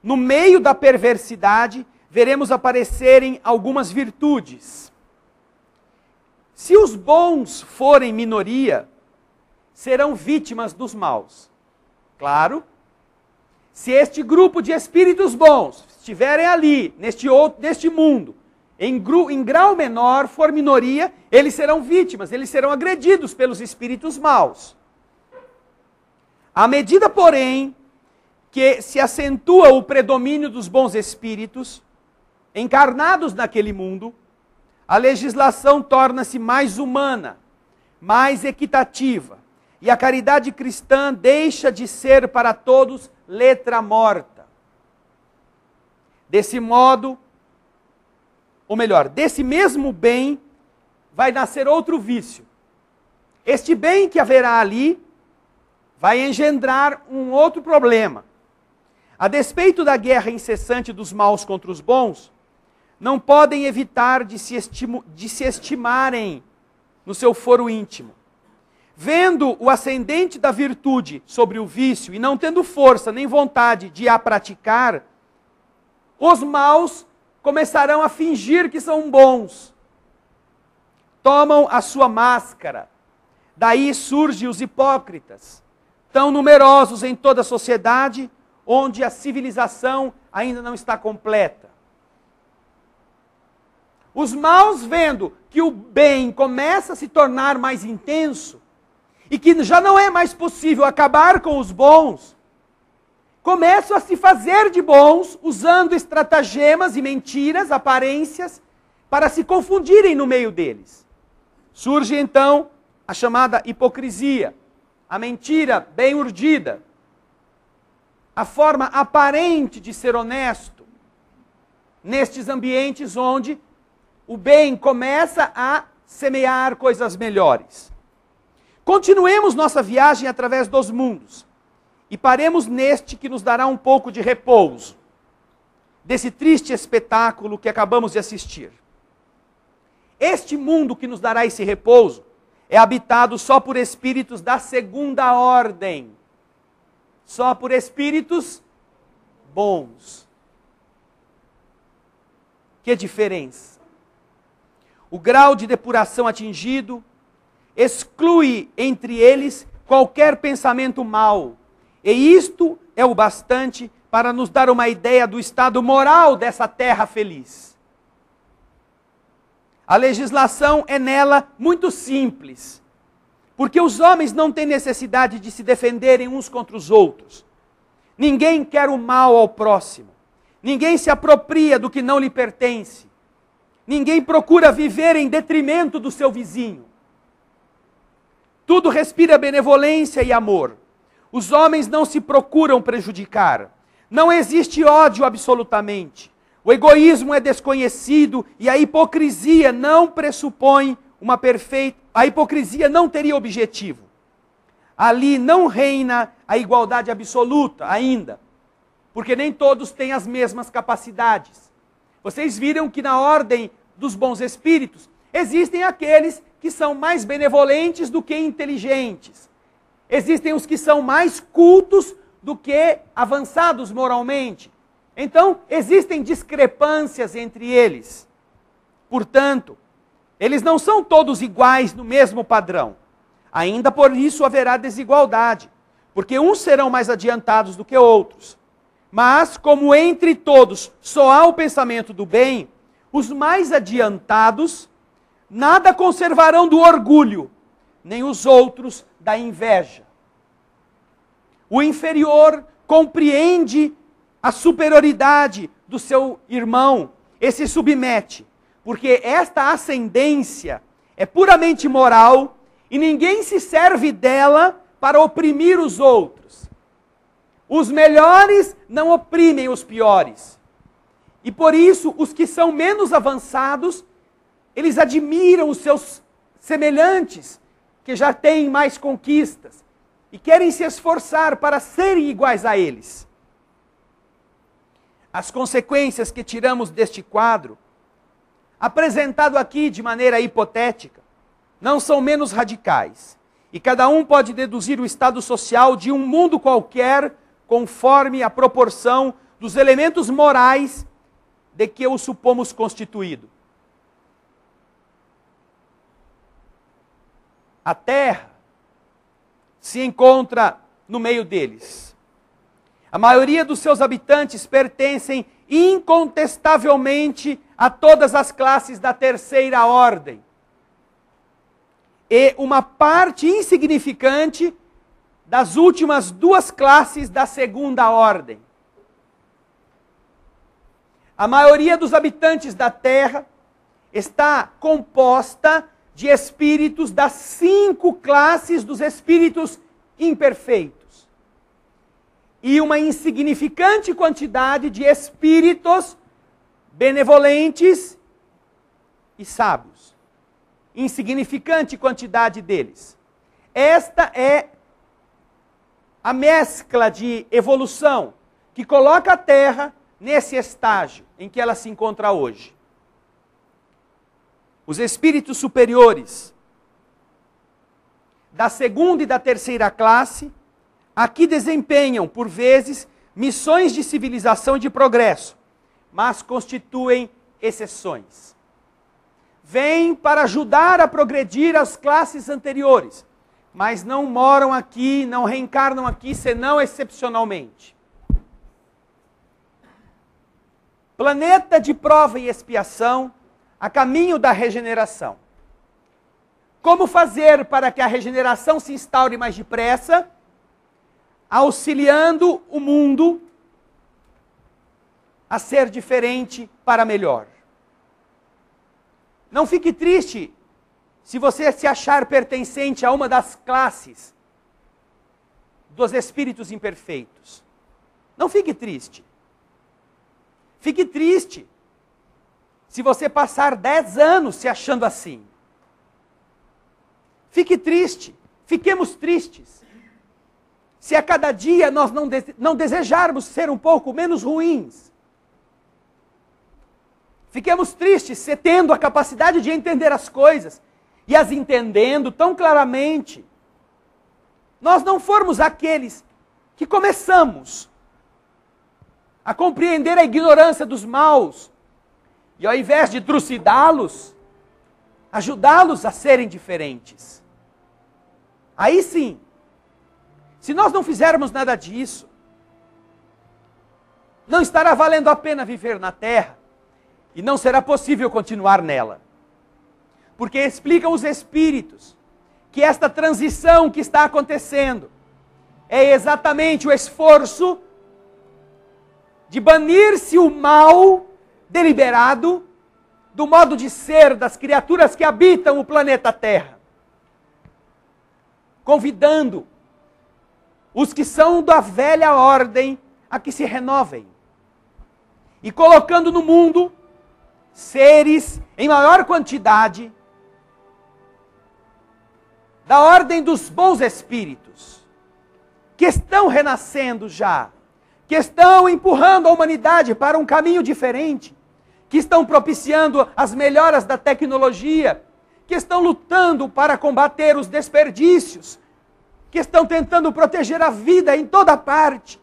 no meio da perversidade, veremos aparecerem algumas virtudes. Se os bons forem minoria, serão vítimas dos maus. Claro. Se este grupo de espíritos bons estiverem ali, neste mundo, em grau menor, for minoria, eles serão vítimas, eles serão agredidos pelos espíritos maus. À medida, porém, que se acentua o predomínio dos bons espíritos, encarnados naquele mundo, a legislação torna-se mais humana, mais equitativa, e a caridade cristã deixa de ser para todos letra morta. Desse modo, ou melhor, desse mesmo bem, vai nascer outro vício. Este bem que haverá ali vai engendrar um outro problema. A despeito da guerra incessante dos maus contra os bons, não podem evitar de se estimarem no seu foro íntimo. Vendo o ascendente da virtude sobre o vício e não tendo força nem vontade de a praticar, os maus começarão a fingir que são bons. Tomam a sua máscara. Daí surgem os hipócritas, tão numerosos em toda a sociedade, onde a civilização ainda não está completa. Os maus, vendo que o bem começa a se tornar mais intenso, e que já não é mais possível acabar com os bons, começam a se fazer de bons, usando estratagemas e mentiras, aparências, para se confundirem no meio deles. Surge então a chamada hipocrisia, a mentira bem urdida, a forma aparente de ser honesto, nestes ambientes onde o bem começa a semear coisas melhores. Continuemos nossa viagem através dos mundos e paremos neste que nos dará um pouco de repouso desse triste espetáculo que acabamos de assistir. Este mundo que nos dará esse repouso é habitado só por espíritos da segunda ordem, só por espíritos bons. Que diferença! O grau de depuração atingido exclui entre eles qualquer pensamento mau, e isto é o bastante para nos dar uma ideia do estado moral dessa terra feliz. A legislação é nela muito simples, porque os homens não têm necessidade de se defenderem uns contra os outros. Ninguém quer o mal ao próximo. Ninguém se apropria do que não lhe pertence. Ninguém procura viver em detrimento do seu vizinho. Tudo respira benevolência e amor. Os homens não se procuram prejudicar. Não existe ódio absolutamente. O egoísmo é desconhecido e a hipocrisia não pressupõe uma perfeita... A hipocrisia não teria objetivo. Ali não reina a igualdade absoluta ainda, porque nem todos têm as mesmas capacidades. Vocês viram que na ordem dos bons espíritos existem aqueles que são mais benevolentes do que inteligentes. Existem os que são mais cultos do que avançados moralmente. Então, existem discrepâncias entre eles. Portanto, eles não são todos iguais no mesmo padrão. Ainda por isso haverá desigualdade, porque uns serão mais adiantados do que outros. Mas, como entre todos só há o pensamento do bem, os mais adiantados nada conservarão do orgulho, nem os outros da inveja. O inferior compreende a superioridade do seu irmão e se submete, porque esta ascendência é puramente moral e ninguém se serve dela para oprimir os outros. Os melhores não oprimem os piores. E por isso, os que são menos avançados, eles admiram os seus semelhantes, que já têm mais conquistas, e querem se esforçar para serem iguais a eles. As consequências que tiramos deste quadro, apresentado aqui de maneira hipotética, não são menos radicais. E cada um pode deduzir o estado social de um mundo qualquer, conforme a proporção dos elementos morais de que o supomos constituído. A Terra se encontra no meio deles. A maioria dos seus habitantes pertencem incontestavelmente a todas as classes da terceira ordem. E uma parte insignificante das últimas duas classes da segunda ordem. A maioria dos habitantes da Terra está composta de espíritos das 5 classes dos espíritos imperfeitos. E uma insignificante quantidade de espíritos benevolentes e sábios. Insignificante quantidade deles. Esta é a mescla de evolução que coloca a Terra nesse estágio em que ela se encontra hoje. Os espíritos superiores da segunda e da terceira classe aqui desempenham, por vezes, missões de civilização e de progresso, mas constituem exceções. Vêm para ajudar a progredir as classes anteriores, mas não moram aqui, não reencarnam aqui, senão excepcionalmente. Planeta de prova e expiação, a caminho da regeneração. Como fazer para que a regeneração se instaure mais depressa? Auxiliando o mundo a ser diferente para melhor. Não fique triste se você se achar pertencente a uma das classes dos espíritos imperfeitos. Não fique triste. Fique triste se você passar 10 anos se achando assim. Fique triste, fiquemos tristes. Se a cada dia nós não desejarmos ser um pouco menos ruins. Fiquemos tristes se tendo a capacidade de entender as coisas e as entendendo tão claramente. Nós não formos aqueles que começamos a compreender a ignorância dos maus e ao invés de trucidá-los, ajudá-los a serem diferentes. Aí sim, se nós não fizermos nada disso, não estará valendo a pena viver na terra e não será possível continuar nela. Porque explicam os Espíritos que esta transição que está acontecendo é exatamente o esforço de banir-se o mal deliberado do modo de ser das criaturas que habitam o planeta Terra, convidando os que são da velha ordem a que se renovem e colocando no mundo seres em maior quantidade da ordem dos bons espíritos, que estão renascendo já, que estão empurrando a humanidade para um caminho diferente, que estão propiciando as melhoras da tecnologia, que estão lutando para combater os desperdícios, que estão tentando proteger a vida em toda parte,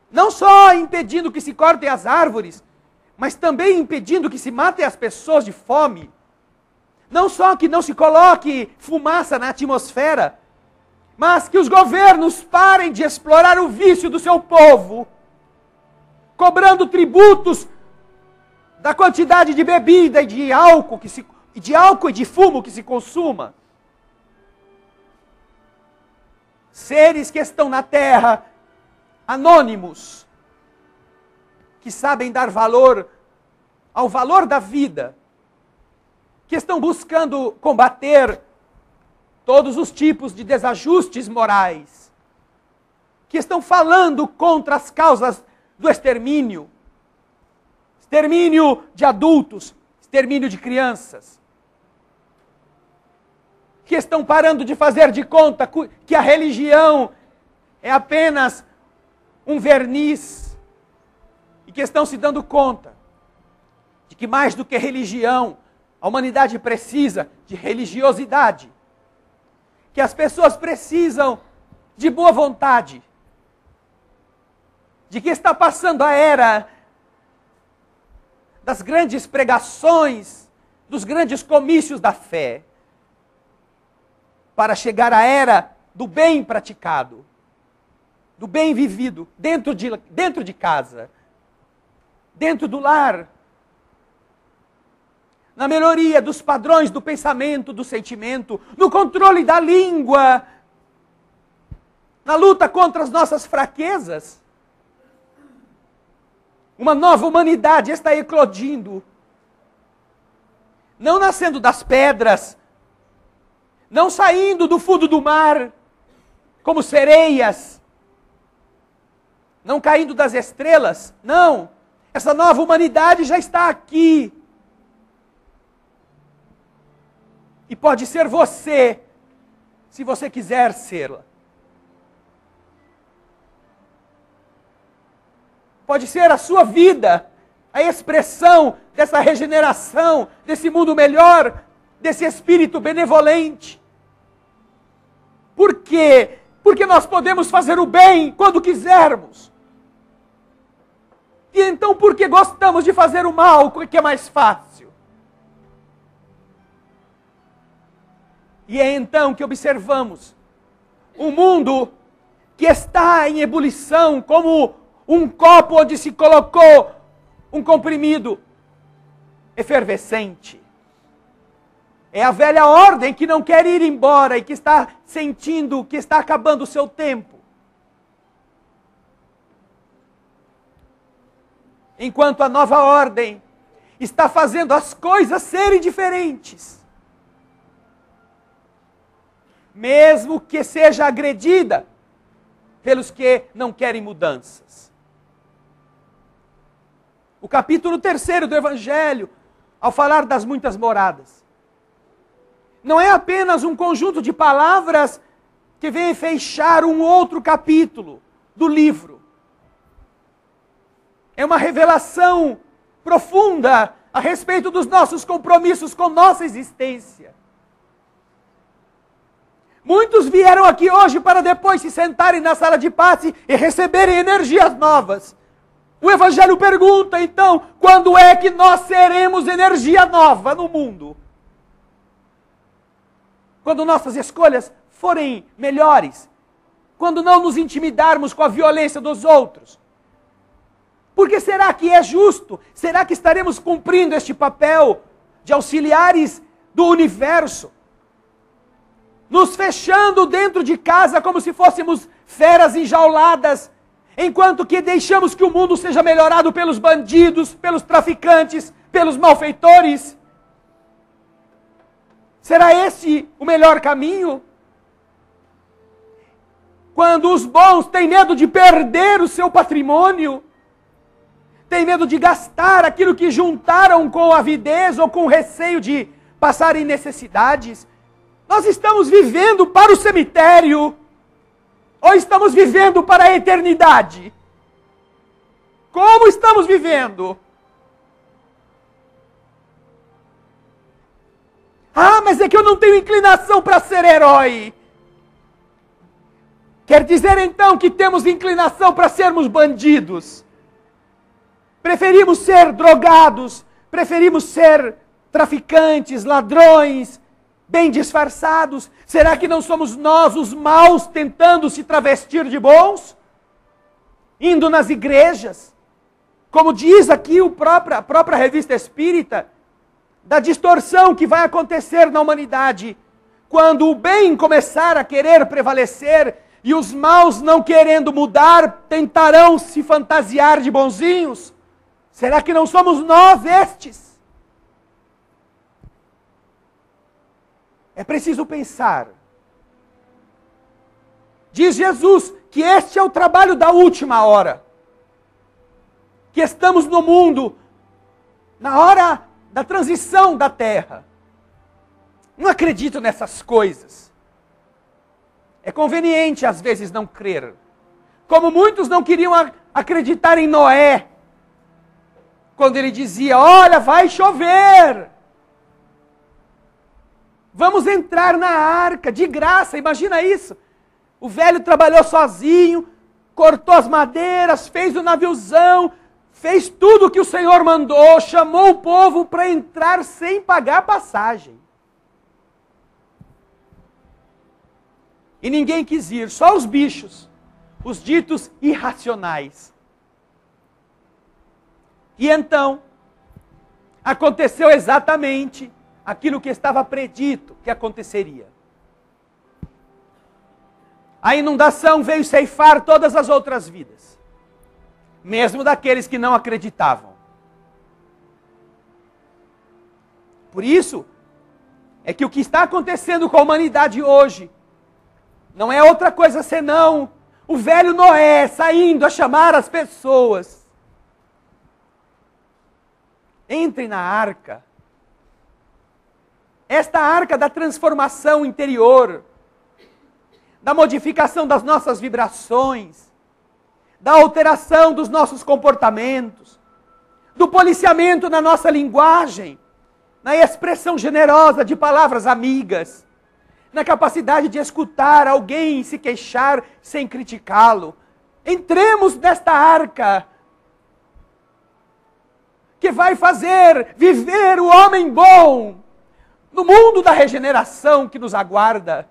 não só impedindo que se cortem as árvores, mas também impedindo que se matem as pessoas de fome. Não só que não se coloque fumaça na atmosfera, mas que os governos parem de explorar o vício do seu povo, cobrando tributos da quantidade de bebida e de álcool e de fumo que se consuma. Seres que estão na terra, anônimos, que sabem dar valor ao valor da vida, que estão buscando combater todos os tipos de desajustes morais, que estão falando contra as causas do extermínio, extermínio de adultos, extermínio de crianças, que estão parando de fazer de conta que a religião é apenas um verniz, e que estão se dando conta de que mais do que religião, a humanidade precisa de religiosidade, que as pessoas precisam de boa vontade, de que está passando a era das grandes pregações, dos grandes comícios da fé, para chegar à era do bem praticado, do bem vivido, dentro de casa, dentro do lar, na melhoria dos padrões do pensamento, do sentimento, no controle da língua, na luta contra as nossas fraquezas. Uma nova humanidade está eclodindo, não nascendo das pedras, não saindo do fundo do mar, como sereias, não caindo das estrelas, não. Essa nova humanidade já está aqui. E pode ser você, se você quiser sê-la. Pode ser a sua vida, a expressão dessa regeneração, desse mundo melhor, desse espírito benevolente. Por quê? Porque nós podemos fazer o bem quando quisermos. E então por que gostamos de fazer o mal, que é mais fácil? E é então que observamos um mundo que está em ebulição, como um copo onde se colocou um comprimido efervescente. É a velha ordem que não quer ir embora e que está sentindo que está acabando o seu tempo. Enquanto a nova ordem está fazendo as coisas serem diferentes. Mesmo que seja agredida pelos que não querem mudanças. O capítulo 3 do Evangelho ao falar das muitas moradas. Não é apenas um conjunto de palavras que vem fechar um outro capítulo do livro. É uma revelação profunda a respeito dos nossos compromissos com nossa existência. Muitos vieram aqui hoje para depois se sentarem na sala de passe e receberem energias novas. O Evangelho pergunta, então, quando é que nós seremos energia nova no mundo? Quando nossas escolhas forem melhores, quando não nos intimidarmos com a violência dos outros. Porque será que é justo? Será que estaremos cumprindo este papel de auxiliares do universo? Nos fechando dentro de casa como se fôssemos feras enjauladas, enquanto que deixamos que o mundo seja melhorado pelos bandidos, pelos traficantes, pelos malfeitores? Será esse o melhor caminho? Quando os bons têm medo de perder o seu patrimônio, têm medo de gastar aquilo que juntaram com avidez ou com receio de passarem necessidades, nós estamos vivendo para o cemitério ou estamos vivendo para a eternidade? Como estamos vivendo? Ah, mas é que eu não tenho inclinação para ser herói. Quer dizer então que temos inclinação para sermos bandidos? Preferimos ser drogados, preferimos ser traficantes, ladrões, bem disfarçados? Será que não somos nós os maus tentando se travestir de bons? Indo nas igrejas, como diz aqui a própria Revista Espírita, da distorção que vai acontecer na humanidade, quando o bem começar a querer prevalecer e os maus, não querendo mudar, tentarão se fantasiar de bonzinhos. Será que não somos nós estes? É preciso pensar. Diz Jesus que este é o trabalho da última hora. Que estamos no mundo, na hora da transição da terra. Não acredito nessas coisas. É conveniente às vezes não crer. Como muitos não queriam acreditar em Noé, quando ele dizia, olha, vai chover. Vamos entrar na arca, de graça, imagina isso. O velho trabalhou sozinho, cortou as madeiras, fez o naviozão, fez tudo o que o Senhor mandou, chamou o povo para entrar sem pagar passagem. E ninguém quis ir, só os bichos, os ditos irracionais. E então, aconteceu exatamente aquilo que estava predito que aconteceria. A inundação veio ceifar todas as outras vidas, mesmo daqueles que não acreditavam. Por isso, é que o que está acontecendo com a humanidade hoje, não é outra coisa senão o velho Noé saindo a chamar as pessoas. Entrem na arca. Esta arca da transformação interior, da modificação das nossas vibrações, da alteração dos nossos comportamentos, do policiamento na nossa linguagem, na expressão generosa de palavras amigas, na capacidade de escutar alguém se queixar sem criticá-lo. Entremos nesta arca que vai fazer viver o homem bom no mundo da regeneração que nos aguarda.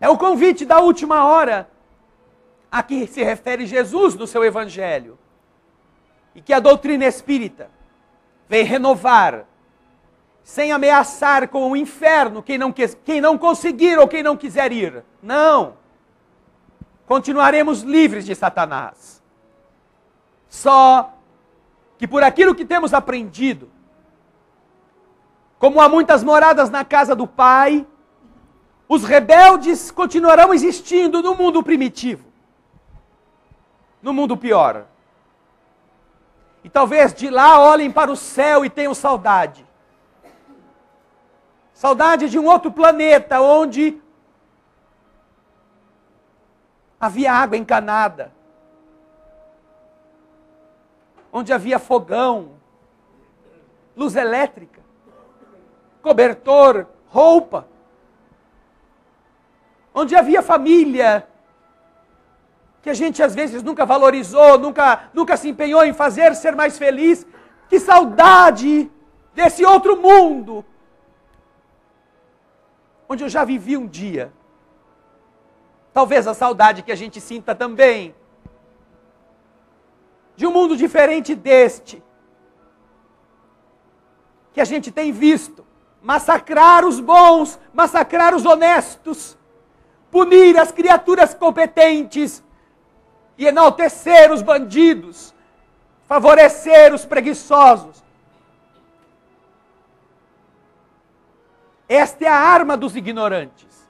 É o convite da última hora a que se refere Jesus no seu Evangelho. E que a doutrina espírita vem renovar, sem ameaçar com o inferno quem não conseguir ou quem não quiser ir. Não. Continuaremos livres de Satanás. Só que por aquilo que temos aprendido, como há muitas moradas na casa do Pai, os rebeldes continuarão existindo no mundo primitivo, no mundo pior. E talvez de lá olhem para o céu e tenham saudade. Saudade de um outro planeta onde havia água encanada. Onde havia fogão, luz elétrica, cobertor, roupa. Onde havia família, que a gente às vezes nunca valorizou, nunca se empenhou em fazer ser mais feliz. Que saudade desse outro mundo, onde eu já vivi um dia. Talvez a saudade que a gente sinta também, de um mundo diferente deste, que a gente tem visto massacrar os bons, massacrar os honestos, punir as criaturas competentes e enaltecer os bandidos, favorecer os preguiçosos. Esta é a arma dos ignorantes,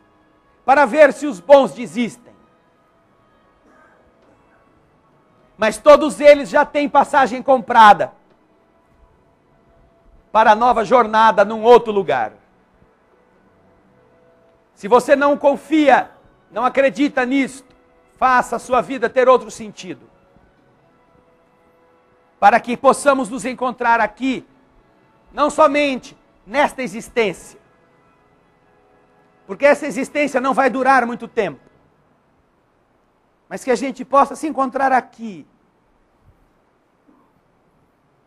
para ver se os bons desistem. Mas todos eles já têm passagem comprada para a nova jornada num outro lugar. Se você não confia, não acredita nisto, faça a sua vida ter outro sentido. Para que possamos nos encontrar aqui, não somente nesta existência, porque essa existência não vai durar muito tempo, mas que a gente possa se encontrar aqui,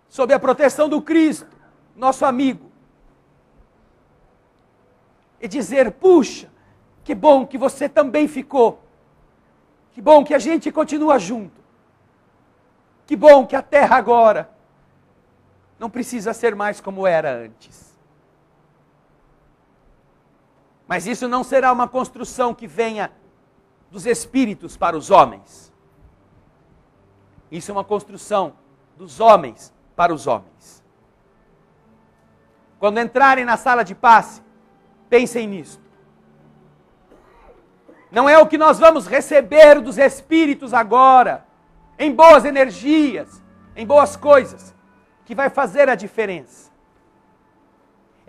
sob a proteção do Cristo, nosso amigo, e dizer: puxa, que bom que você também ficou, que bom que a gente continua junto, que bom que a terra agora não precisa ser mais como era antes. Mas isso não será uma construção que venha dos espíritos para os homens. Isso é uma construção dos homens para os homens. Quando entrarem na sala de passe, pensem nisto. Não é o que nós vamos receber dos espíritos agora, em boas energias, em boas coisas, que vai fazer a diferença.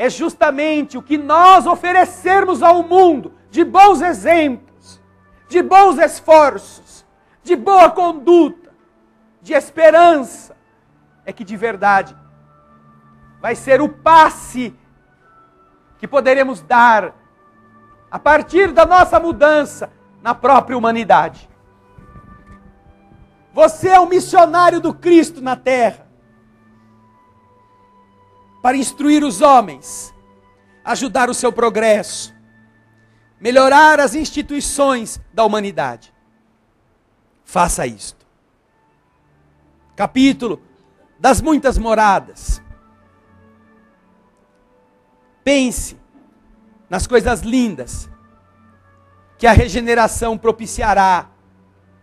É justamente o que nós oferecermos ao mundo de bons exemplos, de bons esforços, de boa conduta, de esperança, é que de verdade vai ser o passe que poderemos dar a partir da nossa mudança na própria humanidade. Você é um missionário do Cristo na terra, para instruir os homens, ajudar o seu progresso, melhorar as instituições da humanidade. Faça isto. Capítulo das muitas moradas. Pense nas coisas lindas que a regeneração propiciará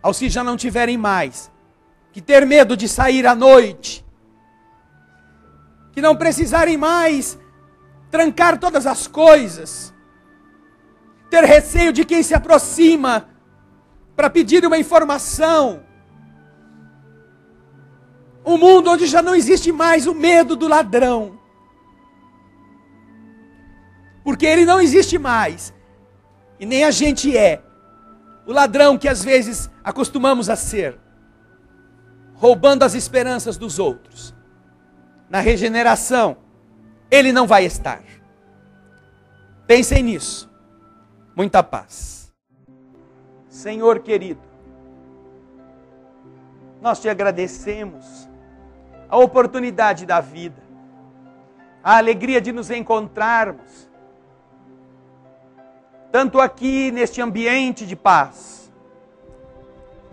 aos que já não tiverem mais que ter medo de sair à noite, que não precisarem mais trancar todas as coisas, ter receio de quem se aproxima para pedir uma informação. Um mundo onde já não existe mais o medo do ladrão, porque ele não existe mais, e nem a gente é o ladrão que às vezes acostumamos a ser, roubando as esperanças dos outros. Na regeneração, ele não vai estar. Pensem nisso. Muita paz. Senhor querido, nós te agradecemos a oportunidade da vida, a alegria de nos encontrarmos, tanto aqui neste ambiente de paz,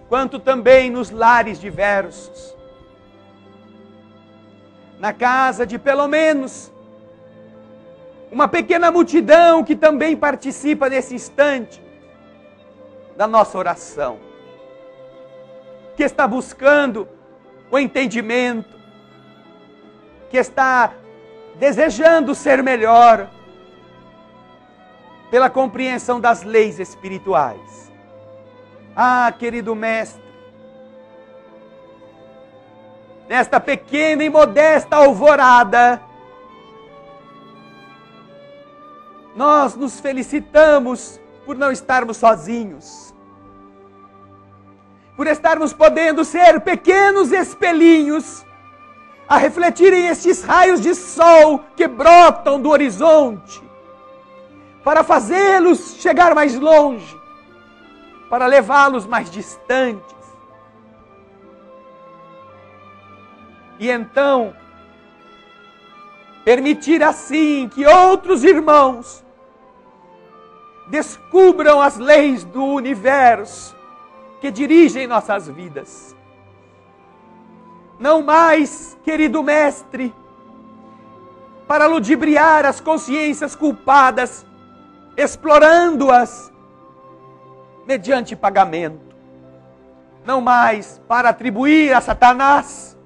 quanto também nos lares diversos, na casa de pelo menos uma pequena multidão que também participa nesse instante da nossa oração, que está buscando o entendimento, que está desejando ser melhor pela compreensão das leis espirituais. Ah, querido Mestre, nesta pequena e modesta alvorada, nós nos felicitamos por não estarmos sozinhos, por estarmos podendo ser pequenos espelhinhos a refletirem estes raios de sol que brotam do horizonte, para fazê-los chegar mais longe, para levá-los mais distantes. E então, permitir assim que outros irmãos descubram as leis do universo que dirigem nossas vidas. Não mais, querido mestre, para ludibriar as consciências culpadas, explorando-as mediante pagamento. Não mais para atribuir a Satanás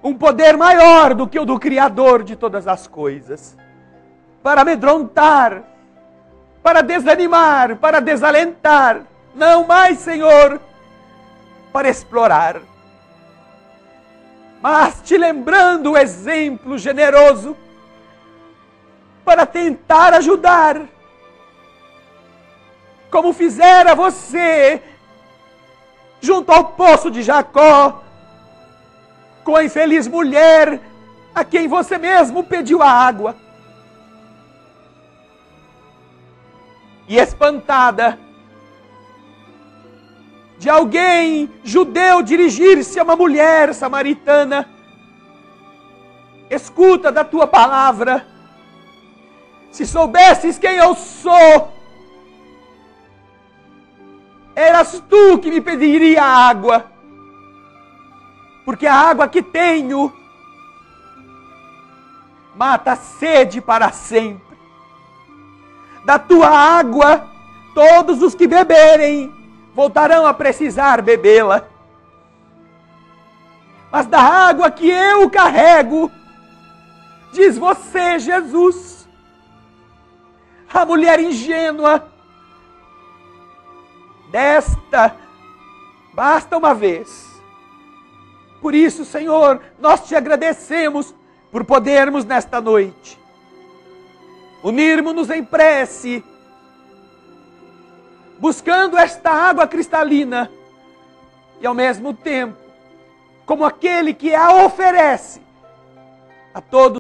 um poder maior do que o do Criador de todas as coisas, para amedrontar, para desanimar, para desalentar. Não mais, Senhor, para explorar, mas te lembrando o exemplo generoso para tentar ajudar, como fizera você junto ao poço de Jacó, com a infeliz mulher a quem você mesmo pediu a água. E espantada de alguém judeu dirigir-se a uma mulher samaritana, escuta da tua palavra: se soubesses quem eu sou, eras tu que me pediria água, porque a água que tenho mata a sede para sempre. Da tua água, todos os que beberem voltarão a precisar bebê-la. Mas da água que eu carrego, diz você, Jesus, a mulher ingênua, desta basta uma vez. Por isso, Senhor, nós te agradecemos por podermos nesta noite unirmos-nos em prece, buscando esta água cristalina e ao mesmo tempo, como aquele que a oferece a todos